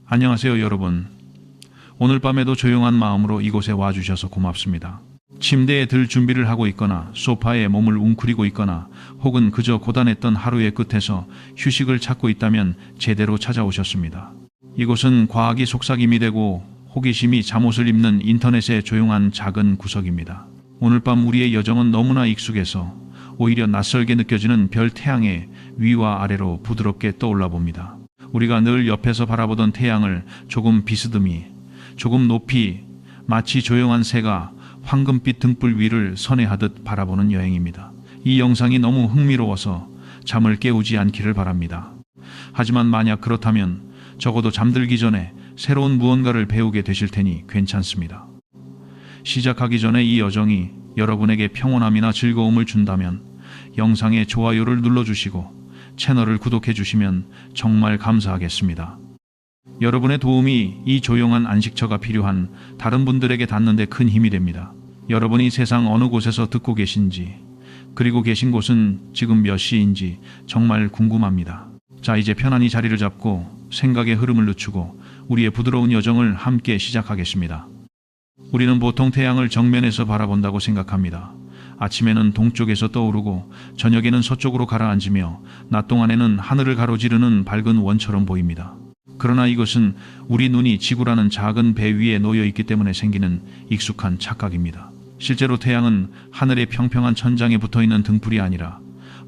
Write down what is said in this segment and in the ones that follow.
안녕하세요, 여러분. 오늘 밤에도 조용한 마음으로 이곳에 와주셔서 고맙습니다. 침대에 들 준비를 하고 있거나 소파에 몸을 웅크리고 있거나 혹은 그저 고단했던 하루의 끝에서 휴식을 찾고 있다면 제대로 찾아오셨습니다. 이곳은 과학이 속삭임이 되고 호기심이 잠옷을 입는 인터넷의 조용한 작은 구석입니다. 오늘 밤 우리의 여정은 너무나 익숙해서 오히려 낯설게 느껴지는 별 태양의 위와 아래로 부드럽게 떠올라 봅니다. 우리가 늘 옆에서 바라보던 태양을 조금 비스듬히, 조금 높이, 마치 조용한 새가 황금빛 등불 위를 선회하듯 바라보는 여행입니다. 이 영상이 너무 흥미로워서 잠을 깨우지 않기를 바랍니다. 하지만 만약 그렇다면 적어도 잠들기 전에 새로운 무언가를 배우게 되실 테니 괜찮습니다. 시작하기 전에 이 여정이 여러분에게 평온함이나 즐거움을 준다면 영상에 좋아요를 눌러주시고 채널을 구독해 주시면 정말 감사하겠습니다. 여러분의 도움이 이 조용한 안식처가 필요한 다른 분들에게 닿는 데 큰 힘이 됩니다. 여러분이 세상 어느 곳에서 듣고 계신지, 그리고 계신 곳은 지금 몇 시인지 정말 궁금합니다. 자, 이제 편안히 자리를 잡고 생각의 흐름을 늦추고 우리의 부드러운 여정을 함께 시작하겠습니다. 우리는 보통 태양을 정면에서 바라본다고 생각합니다. 아침에는 동쪽에서 떠오르고 저녁에는 서쪽으로 가라앉으며 낮 동안에는 하늘을 가로지르는 밝은 원처럼 보입니다. 그러나 이것은 우리 눈이 지구라는 작은 배 위에 놓여 있기 때문에 생기는 익숙한 착각입니다. 실제로 태양은 하늘의 평평한 천장에 붙어있는 등불이 아니라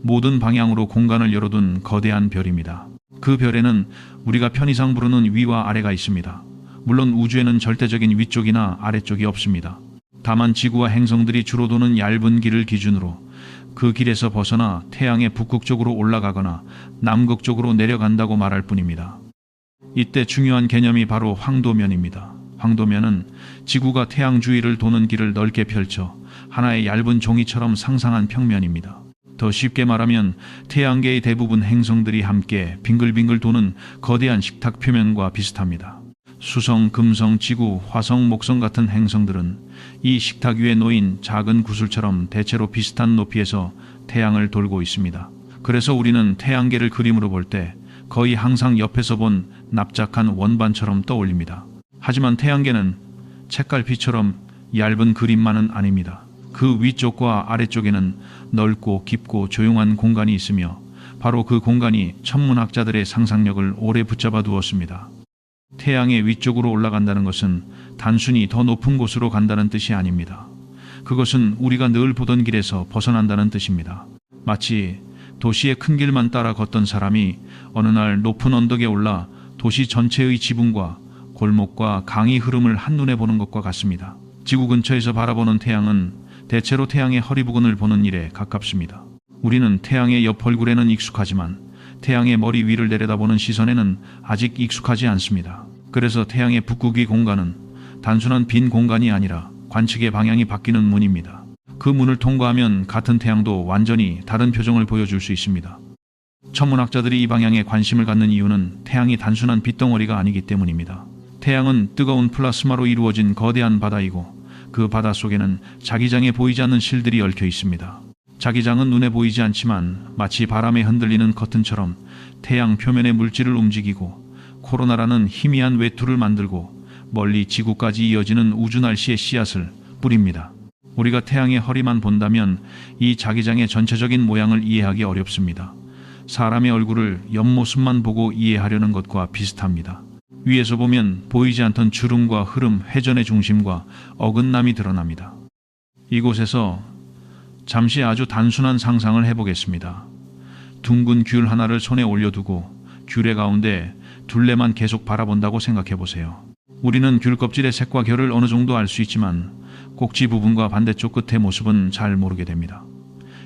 모든 방향으로 공간을 열어둔 거대한 별입니다. 그 별에는 우리가 편의상 부르는 위와 아래가 있습니다. 물론 우주에는 절대적인 위쪽이나 아래쪽이 없습니다. 다만 지구와 행성들이 주로 도는 얇은 길을 기준으로 그 길에서 벗어나 태양의 북극 쪽으로 올라가거나 남극 쪽으로 내려간다고 말할 뿐입니다. 이때 중요한 개념이 바로 황도면입니다. 황도면은 지구가 태양 주위를 도는 길을 넓게 펼쳐 하나의 얇은 종이처럼 상상한 평면입니다. 더 쉽게 말하면 태양계의 대부분 행성들이 함께 빙글빙글 도는 거대한 식탁 표면과 비슷합니다. 수성, 금성, 지구, 화성, 목성 같은 행성들은 이 식탁 위에 놓인 작은 구슬처럼 대체로 비슷한 높이에서 태양을 돌고 있습니다. 그래서 우리는 태양계를 그림으로 볼 때 거의 항상 옆에서 본 납작한 원반처럼 떠올립니다. 하지만 태양계는 책갈피처럼 얇은 그림만은 아닙니다. 그 위쪽과 아래쪽에는 넓고 깊고 조용한 공간이 있으며 바로 그 공간이 천문학자들의 상상력을 오래 붙잡아 두었습니다. 태양의 위쪽으로 올라간다는 것은 단순히 더 높은 곳으로 간다는 뜻이 아닙니다. 그것은 우리가 늘 보던 길에서 벗어난다는 뜻입니다. 마치 도시의 큰 길만 따라 걷던 사람이 어느 날 높은 언덕에 올라 도시 전체의 지붕과 골목과 강의 흐름을 한눈에 보는 것과 같습니다. 지구 근처에서 바라보는 태양은 대체로 태양의 허리 부근을 보는 일에 가깝습니다. 우리는 태양의 옆 얼굴에는 익숙하지만 태양의 머리 위를 내려다보는 시선에는 아직 익숙하지 않습니다. 그래서 태양의 북극의 공간은 단순한 빈 공간이 아니라 관측의 방향이 바뀌는 문입니다. 그 문을 통과하면 같은 태양도 완전히 다른 표정을 보여줄 수 있습니다. 천문학자들이 이 방향에 관심을 갖는 이유는 태양이 단순한 빛덩어리가 아니기 때문입니다. 태양은 뜨거운 플라스마로 이루어진 거대한 바다이고 그 바다 속에는 자기장에 보이지 않는 실들이 얽혀 있습니다. 자기장은 눈에 보이지 않지만 마치 바람에 흔들리는 커튼처럼 태양 표면의 물질을 움직이고 코로나라는 희미한 외투를 만들고 멀리 지구까지 이어지는 우주 날씨의 씨앗을 뿌립니다. 우리가 태양의 허리만 본다면 이 자기장의 전체적인 모양을 이해하기 어렵습니다. 사람의 얼굴을 옆모습만 보고 이해하려는 것과 비슷합니다. 위에서 보면 보이지 않던 주름과 흐름, 회전의 중심과 어긋남이 드러납니다. 이곳에서 잠시 아주 단순한 상상을 해보겠습니다. 둥근 귤 하나를 손에 올려두고 귤의 가운데 둘레만 계속 바라본다고 생각해보세요. 우리는 귤 껍질의 색과 결을 어느 정도 알 수 있지만 꼭지 부분과 반대쪽 끝의 모습은 잘 모르게 됩니다.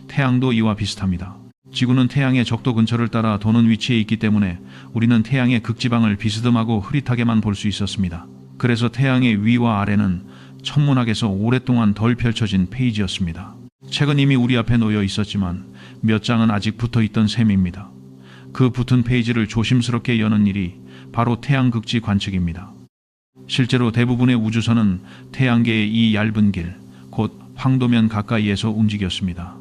태양도 이와 비슷합니다. 지구는 태양의 적도 근처를 따라 도는 위치에 있기 때문에 우리는 태양의 극지방을 비스듬하고 흐릿하게만 볼 수 있었습니다. 그래서 태양의 위와 아래는 천문학에서 오랫동안 덜 펼쳐진 페이지였습니다. 책은 이미 우리 앞에 놓여 있었지만 몇 장은 아직 붙어있던 셈입니다. 그 붙은 페이지를 조심스럽게 여는 일이 바로 태양극지 관측입니다. 실제로 대부분의 우주선은 태양계의 이 얇은 길, 곧 황도면 가까이에서 움직였습니다.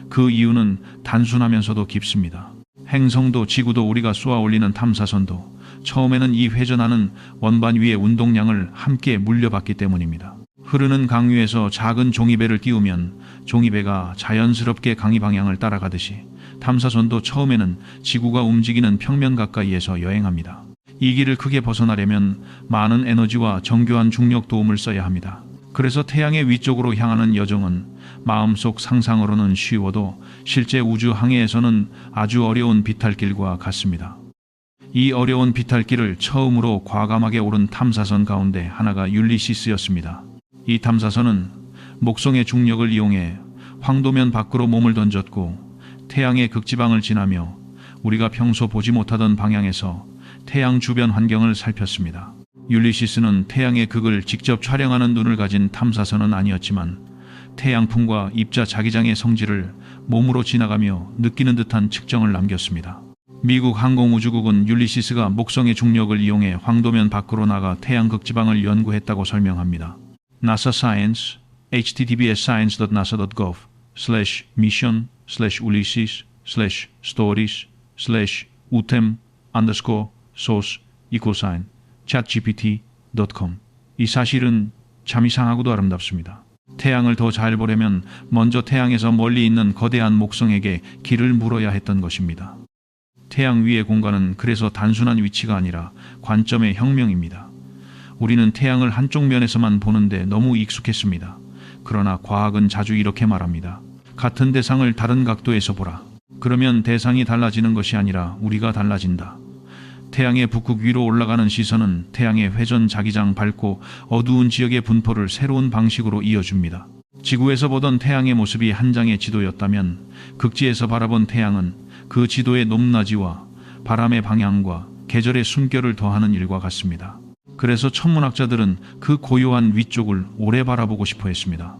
그 이유는 단순하면서도 깊습니다. 행성도 지구도 우리가 쏘아 올리는 탐사선도 처음에는 이 회전하는 원반 위의 운동량을 함께 물려받기 때문입니다. 흐르는 강 위에서 작은 종이배를 띄우면 종이배가 자연스럽게 강의 방향을 따라가듯이 탐사선도 처음에는 지구가 움직이는 평면 가까이에서 여행합니다. 이 길을 크게 벗어나려면 많은 에너지와 정교한 중력 도움을 써야 합니다. 그래서 태양의 위쪽으로 향하는 여정은 마음속 상상으로는 쉬워도 실제 우주 항해에서는 아주 어려운 비탈길과 같습니다. 이 어려운 비탈길을 처음으로 과감하게 오른 탐사선 가운데 하나가 율리시스였습니다. 이 탐사선은 목성의 중력을 이용해 황도면 밖으로 몸을 던졌고 태양의 극지방을 지나며 우리가 평소 보지 못하던 방향에서 태양 주변 환경을 살폈습니다. 율리시스는 태양의 극을 직접 촬영하는 눈을 가진 탐사선은 아니었지만 태양풍과 입자 자기장의 성질을 몸으로 지나가며 느끼는 듯한 측정을 남겼습니다. 미국 항공우주국은 율리시스가 목성의 중력을 이용해 황도면 밖으로 나가 태양 극지방을 연구했다고 설명합니다. NASA Science, https science.nasa.gov/mission/stories/utem_source chatgpt.com. 이 사실은 참 이상하고도 아름답습니다. 태양을 더 잘 보려면 먼저 태양에서 멀리 있는 거대한 목성에게 길을 물어야 했던 것입니다. 태양 위의 공간은 그래서 단순한 위치가 아니라 관점의 혁명입니다. 우리는 태양을 한쪽 면에서만 보는데 너무 익숙했습니다. 그러나 과학은 자주 이렇게 말합니다. 같은 대상을 다른 각도에서 보라. 그러면 대상이 달라지는 것이 아니라 우리가 달라진다. 태양의 북극 위로 올라가는 시선은 태양의 회전 자기장 밝고 어두운 지역의 분포를 새로운 방식으로 이어줍니다. 지구에서 보던 태양의 모습이 한 장의 지도였다면 극지에서 바라본 태양은 그 지도의 높낮이와 바람의 방향과 계절의 숨결을 더하는 일과 같습니다. 그래서 천문학자들은 그 고요한 위쪽을 오래 바라보고 싶어 했습니다.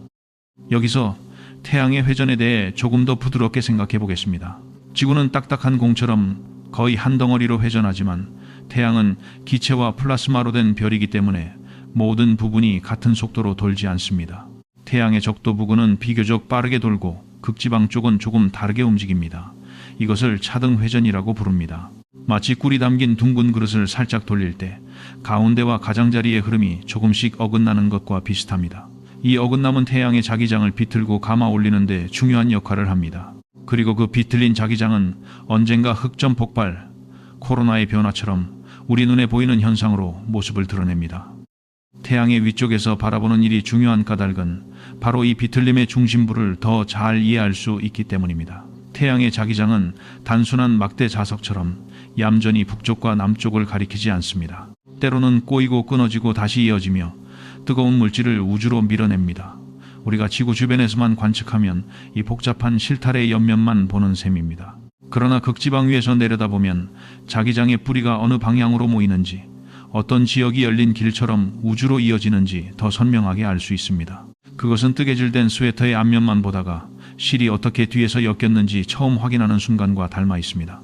여기서 태양의 회전에 대해 조금 더 부드럽게 생각해 보겠습니다. 지구는 딱딱한 공처럼 거의 한 덩어리로 회전하지만 태양은 기체와 플라스마로 된 별이기 때문에 모든 부분이 같은 속도로 돌지 않습니다. 태양의 적도 부근은 비교적 빠르게 돌고 극지방 쪽은 조금 다르게 움직입니다. 이것을 차등 회전이라고 부릅니다. 마치 꿀이 담긴 둥근 그릇을 살짝 돌릴 때 가운데와 가장자리의 흐름이 조금씩 어긋나는 것과 비슷합니다. 이 어긋남은 태양의 자기장을 비틀고 감아 올리는 데 중요한 역할을 합니다. 그리고 그 비틀린 자기장은 언젠가 흑점 폭발, 코로나의 변화처럼 우리 눈에 보이는 현상으로 모습을 드러냅니다. 태양의 위쪽에서 바라보는 일이 중요한 까닭은 바로 이 비틀림의 중심부를 더 잘 이해할 수 있기 때문입니다. 태양의 자기장은 단순한 막대 자석처럼 얌전히 북쪽과 남쪽을 가리키지 않습니다. 때로는 꼬이고 끊어지고 다시 이어지며 뜨거운 물질을 우주로 밀어냅니다. 우리가 지구 주변에서만 관측하면 이 복잡한 실타래의 옆면만 보는 셈입니다. 그러나 극지방 위에서 내려다보면 자기장의 뿌리가 어느 방향으로 모이는지, 어떤 지역이 열린 길처럼 우주로 이어지는지 더 선명하게 알 수 있습니다. 그것은 뜨개질된 스웨터의 앞면만 보다가 실이 어떻게 뒤에서 엮였는지 처음 확인하는 순간과 닮아 있습니다.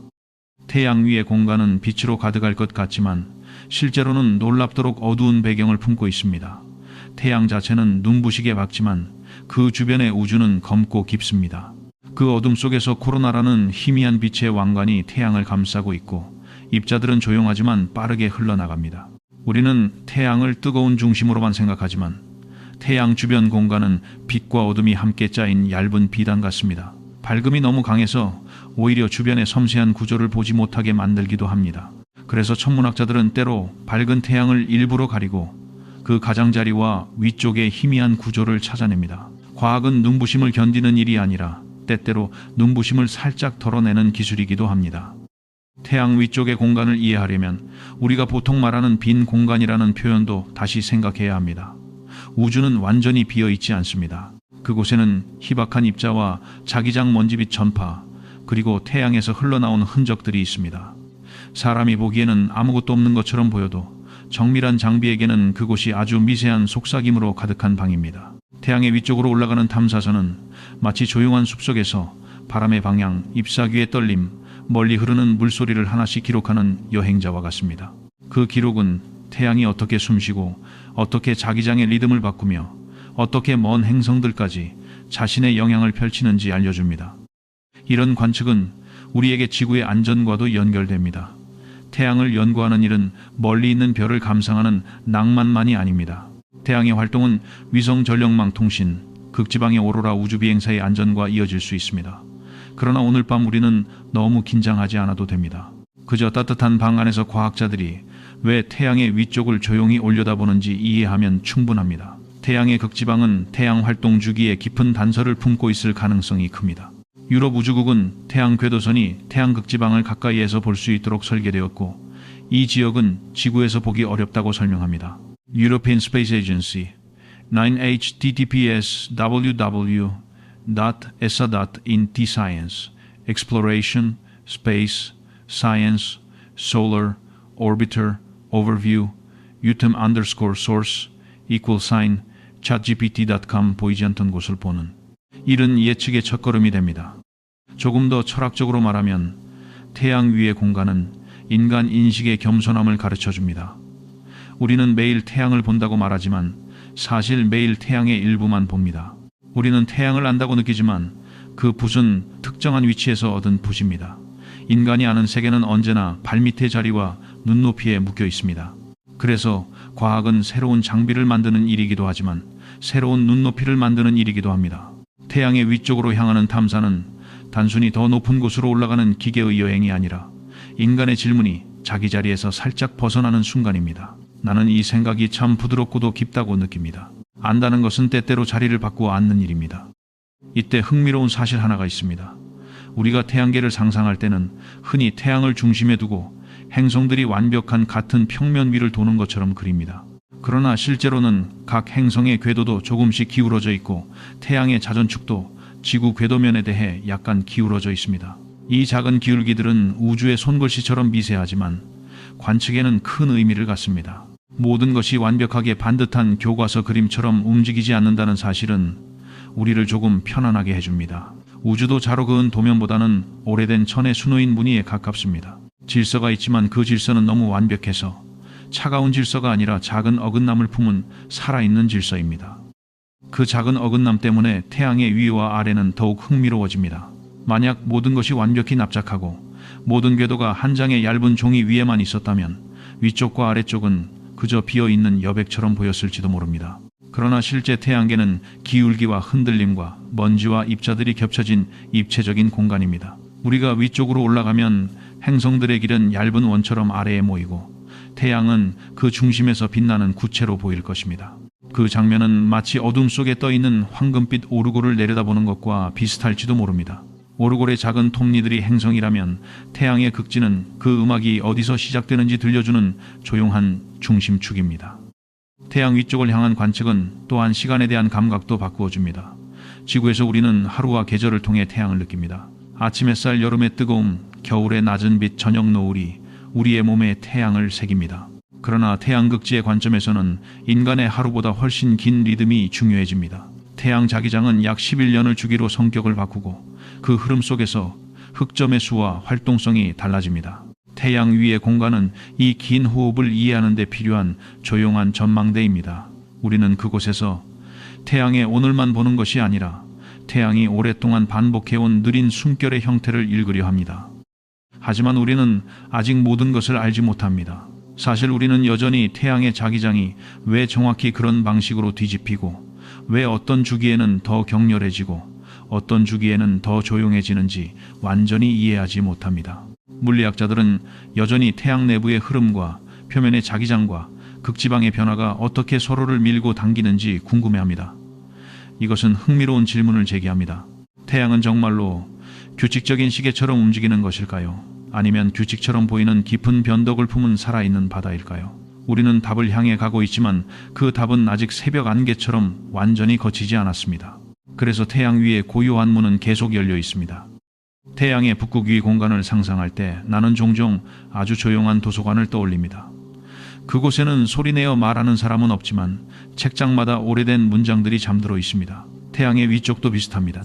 태양 위의 공간은 빛으로 가득할 것 같지만 실제로는 놀랍도록 어두운 배경을 품고 있습니다. 태양 자체는 눈부시게 밝지만 그 주변의 우주는 검고 깊습니다. 그 어둠 속에서 코로나라는 희미한 빛의 왕관이 태양을 감싸고 있고 입자들은 조용하지만 빠르게 흘러나갑니다. 우리는 태양을 뜨거운 중심으로만 생각하지만 태양 주변 공간은 빛과 어둠이 함께 짜인 얇은 비단 같습니다. 밝음이 너무 강해서 오히려 주변의 섬세한 구조를 보지 못하게 만들기도 합니다. 그래서 천문학자들은 때로 밝은 태양을 일부러 가리고 그 가장자리와 위쪽의 희미한 구조를 찾아냅니다. 과학은 눈부심을 견디는 일이 아니라 때때로 눈부심을 살짝 덜어내는 기술이기도 합니다. 태양 위쪽의 공간을 이해하려면 우리가 보통 말하는 빈 공간이라는 표현도 다시 생각해야 합니다. 우주는 완전히 비어있지 않습니다. 그곳에는 희박한 입자와 자기장 먼지빛 전파, 그리고 태양에서 흘러나온 흔적들이 있습니다. 사람이 보기에는 아무것도 없는 것처럼 보여도 정밀한 장비에게는 그곳이 아주 미세한 속삭임으로 가득한 방입니다. 태양의 위쪽으로 올라가는 탐사선은 마치 조용한 숲속에서 바람의 방향, 잎사귀의 떨림, 멀리 흐르는 물소리를 하나씩 기록하는 여행자와 같습니다. 그 기록은 태양이 어떻게 숨쉬고 어떻게 자기장의 리듬을 바꾸며 어떻게 먼 행성들까지 자신의 영향을 펼치는지 알려줍니다. 이런 관측은 우리에게 지구의 안전과도 연결됩니다. 태양을 연구하는 일은 멀리 있는 별을 감상하는 낭만만이 아닙니다. 태양의 활동은 위성 전력망 통신, 극지방의 오로라 우주비행사의 안전과 이어질 수 있습니다. 그러나 오늘 밤 우리는 너무 긴장하지 않아도 됩니다. 그저 따뜻한 방 안에서 과학자들이 왜 태양의 위쪽을 조용히 올려다보는지 이해하면 충분합니다. 태양의 극지방은 태양 활동 주기에 깊은 단서를 품고 있을 가능성이 큽니다. 유럽 우주국은 태양 궤도선이 태양 극지방을 가까이에서 볼 수 있도록 설계되었고, 이 지역은 지구에서 보기 어렵다고 설명합니다. European Space Agency 9https www.esa.in/science exploration space science solar orbiter overview utem_source =chatgpt.com 보이지 않던 곳을 보는 이른 예측의 첫걸음이 됩니다. 조금 더 철학적으로 말하면 태양 위의 공간은 인간 인식의 겸손함을 가르쳐줍니다. 우리는 매일 태양을 본다고 말하지만 사실 매일 태양의 일부만 봅니다. 우리는 태양을 안다고 느끼지만 그 붓은 특정한 위치에서 얻은 붓입니다. 인간이 아는 세계는 언제나 발밑의 자리와 눈높이에 묶여 있습니다. 그래서 과학은 새로운 장비를 만드는 일이기도 하지만 새로운 눈높이를 만드는 일이기도 합니다. 태양의 위쪽으로 향하는 탐사는 단순히 더 높은 곳으로 올라가는 기계의 여행이 아니라 인간의 질문이 자기 자리에서 살짝 벗어나는 순간입니다. 나는 이 생각이 참 부드럽고도 깊다고 느낍니다. 안다는 것은 때때로 자리를 바꾸어 앉는 일입니다. 이때 흥미로운 사실 하나가 있습니다. 우리가 태양계를 상상할 때는 흔히 태양을 중심에 두고 행성들이 완벽한 같은 평면 위를 도는 것처럼 그립니다. 그러나 실제로는 각 행성의 궤도도 조금씩 기울어져 있고 태양의 자전축도 지구 궤도면에 대해 약간 기울어져 있습니다. 이 작은 기울기들은 우주의 손글씨처럼 미세하지만 관측에는 큰 의미를 갖습니다. 모든 것이 완벽하게 반듯한 교과서 그림처럼 움직이지 않는다는 사실은 우리를 조금 편안하게 해줍니다. 우주도 자로 그은 도면보다는 오래된 천의 수놓인 무늬에 가깝습니다. 질서가 있지만 그 질서는 너무 완벽해서 차가운 질서가 아니라 작은 어긋남을 품은 살아있는 질서입니다. 그 작은 어긋남 때문에 태양의 위와 아래는 더욱 흥미로워집니다. 만약 모든 것이 완벽히 납작하고 모든 궤도가 한 장의 얇은 종이 위에만 있었다면 위쪽과 아래쪽은 그저 비어있는 여백처럼 보였을지도 모릅니다. 그러나 실제 태양계는 기울기와 흔들림과 먼지와 입자들이 겹쳐진 입체적인 공간입니다. 우리가 위쪽으로 올라가면 행성들의 길은 얇은 원처럼 아래에 모이고 태양은 그 중심에서 빛나는 구체로 보일 것입니다. 그 장면은 마치 어둠 속에 떠있는 황금빛 오르골을 내려다보는 것과 비슷할지도 모릅니다. 오르골의 작은 톱니들이 행성이라면 태양의 극지는 그 음악이 어디서 시작되는지 들려주는 조용한 중심축입니다. 태양 위쪽을 향한 관측은 또한 시간에 대한 감각도 바꾸어줍니다. 지구에서 우리는 하루와 계절을 통해 태양을 느낍니다. 아침 햇살, 여름의 뜨거움, 겨울의 낮은 빛, 저녁 노을이 우리의 몸에 태양을 새깁니다. 그러나 태양극지의 관점에서는 인간의 하루보다 훨씬 긴 리듬이 중요해집니다. 태양 자기장은 약 11년을 주기로 성격을 바꾸고 그 흐름 속에서 흑점의 수와 활동성이 달라집니다. 태양 위의 공간은 이 긴 호흡을 이해하는 데 필요한 조용한 전망대입니다. 우리는 그곳에서 태양의 오늘만 보는 것이 아니라 태양이 오랫동안 반복해온 느린 숨결의 형태를 읽으려 합니다. 하지만 우리는 아직 모든 것을 알지 못합니다. 사실 우리는 여전히 태양의 자기장이 왜 정확히 그런 방식으로 뒤집히고 왜 어떤 주기에는 더 격렬해지고 어떤 주기에는 더 조용해지는지 완전히 이해하지 못합니다. 물리학자들은 여전히 태양 내부의 흐름과 표면의 자기장과 극지방의 변화가 어떻게 서로를 밀고 당기는지 궁금해합니다. 이것은 흥미로운 질문을 제기합니다. 태양은 정말로 규칙적인 시계처럼 움직이는 것일까요? 아니면 규칙처럼 보이는 깊은 변덕을 품은 살아있는 바다일까요? 우리는 답을 향해 가고 있지만 그 답은 아직 새벽 안개처럼 완전히 거치지 않았습니다. 그래서 태양 위의 고요한 문은 계속 열려 있습니다. 태양의 북극 위 공간을 상상할 때 나는 종종 아주 조용한 도서관을 떠올립니다. 그곳에는 소리내어 말하는 사람은 없지만 책장마다 오래된 문장들이 잠들어 있습니다. 태양의 위쪽도 비슷합니다.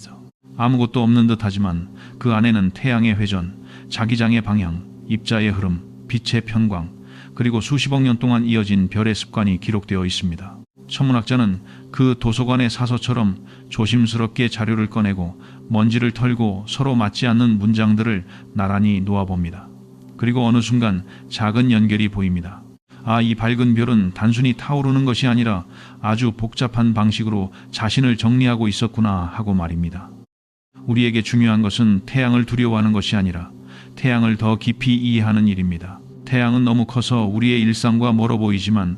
아무것도 없는 듯하지만 그 안에는 태양의 회전, 자기장의 방향, 입자의 흐름, 빛의 편광, 그리고 수십억 년 동안 이어진 별의 습관이 기록되어 있습니다. 천문학자는 그 도서관의 사서처럼 조심스럽게 자료를 꺼내고 먼지를 털고 서로 맞지 않는 문장들을 나란히 놓아봅니다. 그리고 어느 순간 작은 연결이 보입니다. 아, 이 밝은 별은 단순히 타오르는 것이 아니라 아주 복잡한 방식으로 자신을 정리하고 있었구나 하고 말입니다. 우리에게 중요한 것은 태양을 두려워하는 것이 아니라 태양을 더 깊이 이해하는 일입니다. 태양은 너무 커서 우리의 일상과 멀어 보이지만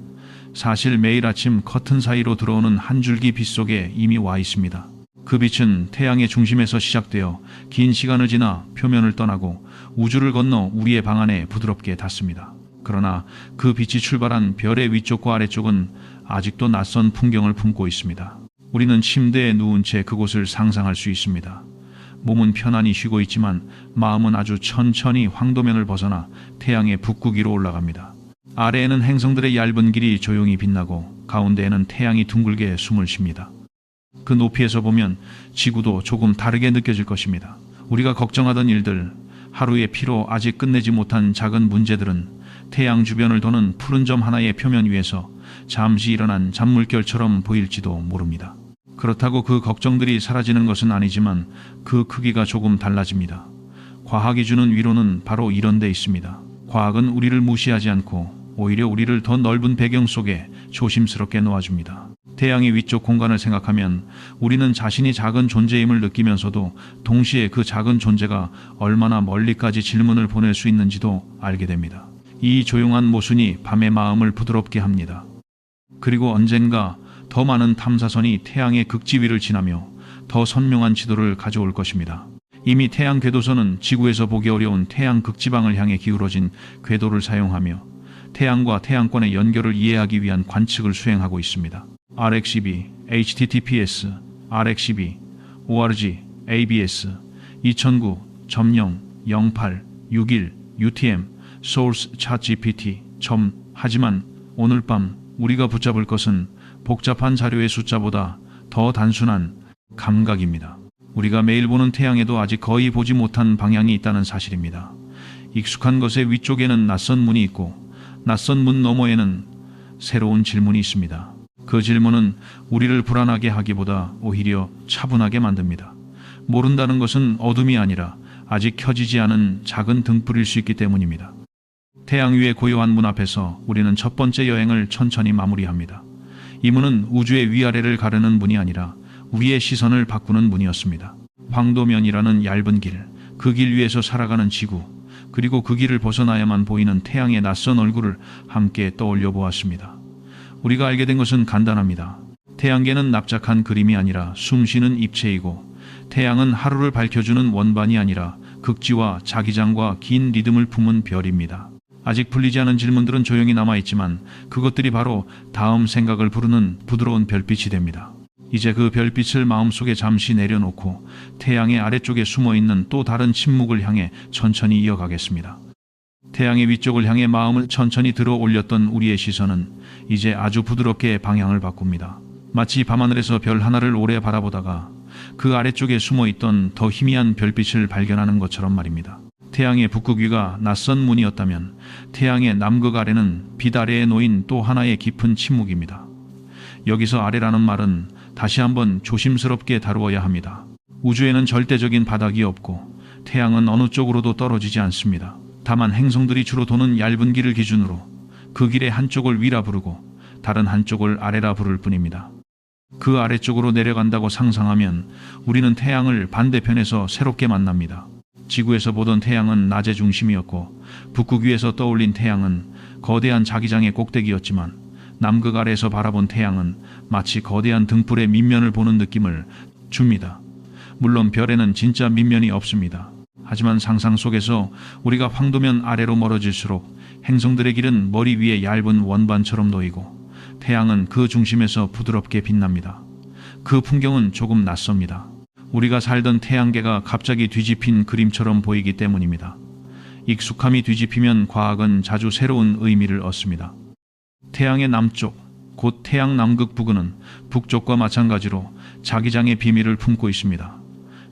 사실 매일 아침 커튼 사이로 들어오는 한 줄기 빛 속에 이미 와 있습니다. 그 빛은 태양의 중심에서 시작되어 긴 시간을 지나 표면을 떠나고 우주를 건너 우리의 방 안에 부드럽게 닿습니다. 그러나 그 빛이 출발한 별의 위쪽과 아래쪽은 아직도 낯선 풍경을 품고 있습니다. 우리는 침대에 누운 채 그곳을 상상할 수 있습니다. 몸은 편안히 쉬고 있지만 마음은 아주 천천히 황도면을 벗어나 태양의 북극위로 올라갑니다. 아래에는 행성들의 얇은 길이 조용히 빛나고 가운데에는 태양이 둥글게 숨을 쉽니다. 그 높이에서 보면 지구도 조금 다르게 느껴질 것입니다. 우리가 걱정하던 일들, 하루의 피로 아직 끝내지 못한 작은 문제들은 태양 주변을 도는 푸른 점 하나의 표면 위에서 잠시 일어난 잔물결처럼 보일지도 모릅니다. 그렇다고 그 걱정들이 사라지는 것은 아니지만 그 크기가 조금 달라집니다. 과학이 주는 위로는 바로 이런 데 있습니다. 과학은 우리를 무시하지 않고 오히려 우리를 더 넓은 배경 속에 조심스럽게 놓아줍니다. 태양의 위쪽 공간을 생각하면 우리는 자신이 작은 존재임을 느끼면서도 동시에 그 작은 존재가 얼마나 멀리까지 질문을 보낼 수 있는지도 알게 됩니다. 이 조용한 모순이 밤의 마음을 부드럽게 합니다. 그리고 언젠가 더 많은 탐사선이 태양의 극지위를 지나며 더 선명한 지도를 가져올 것입니다. 이미 태양 궤도선은 지구에서 보기 어려운 태양 극지방을 향해 기울어진 궤도를 사용하며 태양과 태양권의 연결을 이해하기 위한 관측을 수행하고 있습니다. RX12, HTTPS, RX12, ORG, ABS, 2009.0, 08, 61, UTM, Source ChatGPT. 하지만 오늘 밤 우리가 붙잡을 것은 복잡한 자료의 숫자보다 더 단순한 감각입니다. 우리가 매일 보는 태양에도 아직 거의 보지 못한 방향이 있다는 사실입니다. 익숙한 것의 위쪽에는 낯선 문이 있고 낯선 문 너머에는 새로운 질문이 있습니다. 그 질문은 우리를 불안하게 하기보다 오히려 차분하게 만듭니다. 모른다는 것은 어둠이 아니라 아직 켜지지 않은 작은 등불일 수 있기 때문입니다. 태양 위의 고요한 문 앞에서 우리는 첫 번째 여행을 천천히 마무리합니다. 이 문은 우주의 위아래를 가르는 문이 아니라 우리의 시선을 바꾸는 문이었습니다. 황도면이라는 얇은 길, 그 길 위에서 살아가는 지구, 그리고 그 길을 벗어나야만 보이는 태양의 낯선 얼굴을 함께 떠올려 보았습니다. 우리가 알게 된 것은 간단합니다. 태양계는 납작한 그림이 아니라 숨쉬는 입체이고 태양은 하루를 밝혀주는 원반이 아니라 극지와 자기장과 긴 리듬을 품은 별입니다. 아직 풀리지 않은 질문들은 조용히 남아있지만 그것들이 바로 다음 생각을 부르는 부드러운 별빛이 됩니다. 이제 그 별빛을 마음속에 잠시 내려놓고 태양의 아래쪽에 숨어있는 또 다른 침묵을 향해 천천히 이어가겠습니다. 태양의 위쪽을 향해 마음을 천천히 들어 올렸던 우리의 시선은 이제 아주 부드럽게 방향을 바꿉니다. 마치 밤하늘에서 별 하나를 오래 바라보다가 그 아래쪽에 숨어있던 더 희미한 별빛을 발견하는 것처럼 말입니다. 태양의 북극위가 낯선 문이었다면 태양의 남극 아래는 빛 아래에 놓인 또 하나의 깊은 침묵입니다. 여기서 아래라는 말은 다시 한번 조심스럽게 다루어야 합니다. 우주에는 절대적인 바닥이 없고 태양은 어느 쪽으로도 떨어지지 않습니다. 다만 행성들이 주로 도는 얇은 길을 기준으로 그 길의 한쪽을 위라 부르고 다른 한쪽을 아래라 부를 뿐입니다. 그 아래쪽으로 내려간다고 상상하면 우리는 태양을 반대편에서 새롭게 만납니다. 지구에서 보던 태양은 낮의 중심이었고 북극 위에서 떠올린 태양은 거대한 자기장의 꼭대기였지만 남극 아래에서 바라본 태양은 마치 거대한 등불의 밑면을 보는 느낌을 줍니다. 물론 별에는 진짜 밑면이 없습니다. 하지만 상상 속에서 우리가 황도면 아래로 멀어질수록 행성들의 길은 머리 위에 얇은 원반처럼 놓이고 태양은 그 중심에서 부드럽게 빛납니다. 그 풍경은 조금 낯섭니다. 우리가 살던 태양계가 갑자기 뒤집힌 그림처럼 보이기 때문입니다. 익숙함이 뒤집히면 과학은 자주 새로운 의미를 얻습니다. 태양의 남쪽, 곧 태양 남극 부근은 북쪽과 마찬가지로 자기장의 비밀을 품고 있습니다.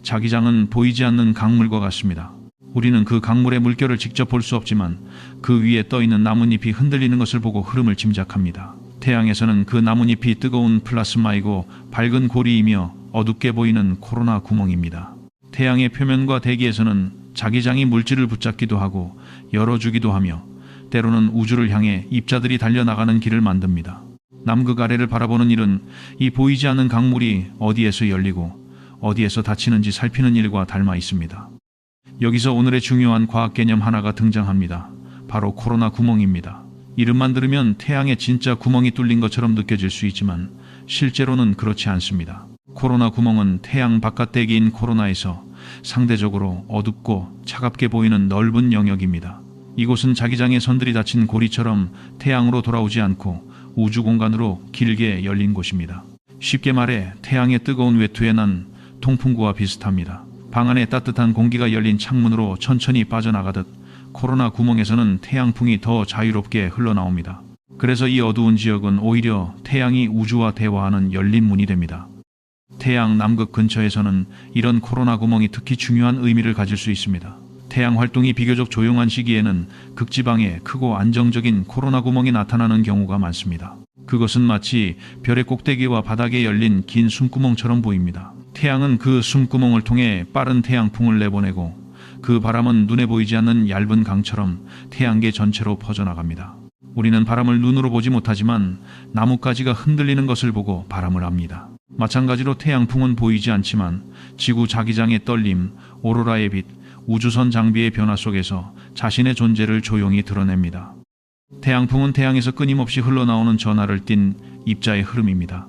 자기장은 보이지 않는 강물과 같습니다. 우리는 그 강물의 물결을 직접 볼 수 없지만 그 위에 떠있는 나뭇잎이 흔들리는 것을 보고 흐름을 짐작합니다. 태양에서는 그 나뭇잎이 뜨거운 플라스마이고 밝은 고리이며 어둡게 보이는 코로나 구멍입니다. 태양의 표면과 대기에서는 자기장이 물질을 붙잡기도 하고 열어주기도 하며 때로는 우주를 향해 입자들이 달려나가는 길을 만듭니다. 남극 아래를 바라보는 일은 이 보이지 않는 강물이 어디에서 열리고 어디에서 닫히는지 살피는 일과 닮아 있습니다. 여기서 오늘의 중요한 과학 개념 하나가 등장합니다. 바로 코로나 구멍입니다. 이름만 들으면 태양에 진짜 구멍이 뚫린 것처럼 느껴질 수 있지만 실제로는 그렇지 않습니다. 코로나 구멍은 태양 바깥 대기인 코로나에서 상대적으로 어둡고 차갑게 보이는 넓은 영역입니다. 이곳은 자기장의 선들이 닫힌 고리처럼 태양으로 돌아오지 않고 우주 공간으로 길게 열린 곳입니다. 쉽게 말해 태양의 뜨거운 외투에 난 통풍구와 비슷합니다. 방 안에 따뜻한 공기가 열린 창문으로 천천히 빠져나가듯 코로나 구멍에서는 태양풍이 더 자유롭게 흘러나옵니다. 그래서 이 어두운 지역은 오히려 태양이 우주와 대화하는 열린 문이 됩니다. 태양 남극 근처에서는 이런 코로나 구멍이 특히 중요한 의미를 가질 수 있습니다. 태양 활동이 비교적 조용한 시기에는 극지방에 크고 안정적인 코로나 구멍이 나타나는 경우가 많습니다. 그것은 마치 별의 꼭대기와 바닥에 열린 긴 숨구멍처럼 보입니다. 태양은 그 숨구멍을 통해 빠른 태양풍을 내보내고 그 바람은 눈에 보이지 않는 얇은 강처럼 태양계 전체로 퍼져나갑니다. 우리는 바람을 눈으로 보지 못하지만 나뭇가지가 흔들리는 것을 보고 바람을 압니다. 마찬가지로 태양풍은 보이지 않지만 지구 자기장의 떨림, 오로라의 빛, 우주선 장비의 변화 속에서 자신의 존재를 조용히 드러냅니다. 태양풍은 태양에서 끊임없이 흘러나오는 전하를 띤 입자의 흐름입니다.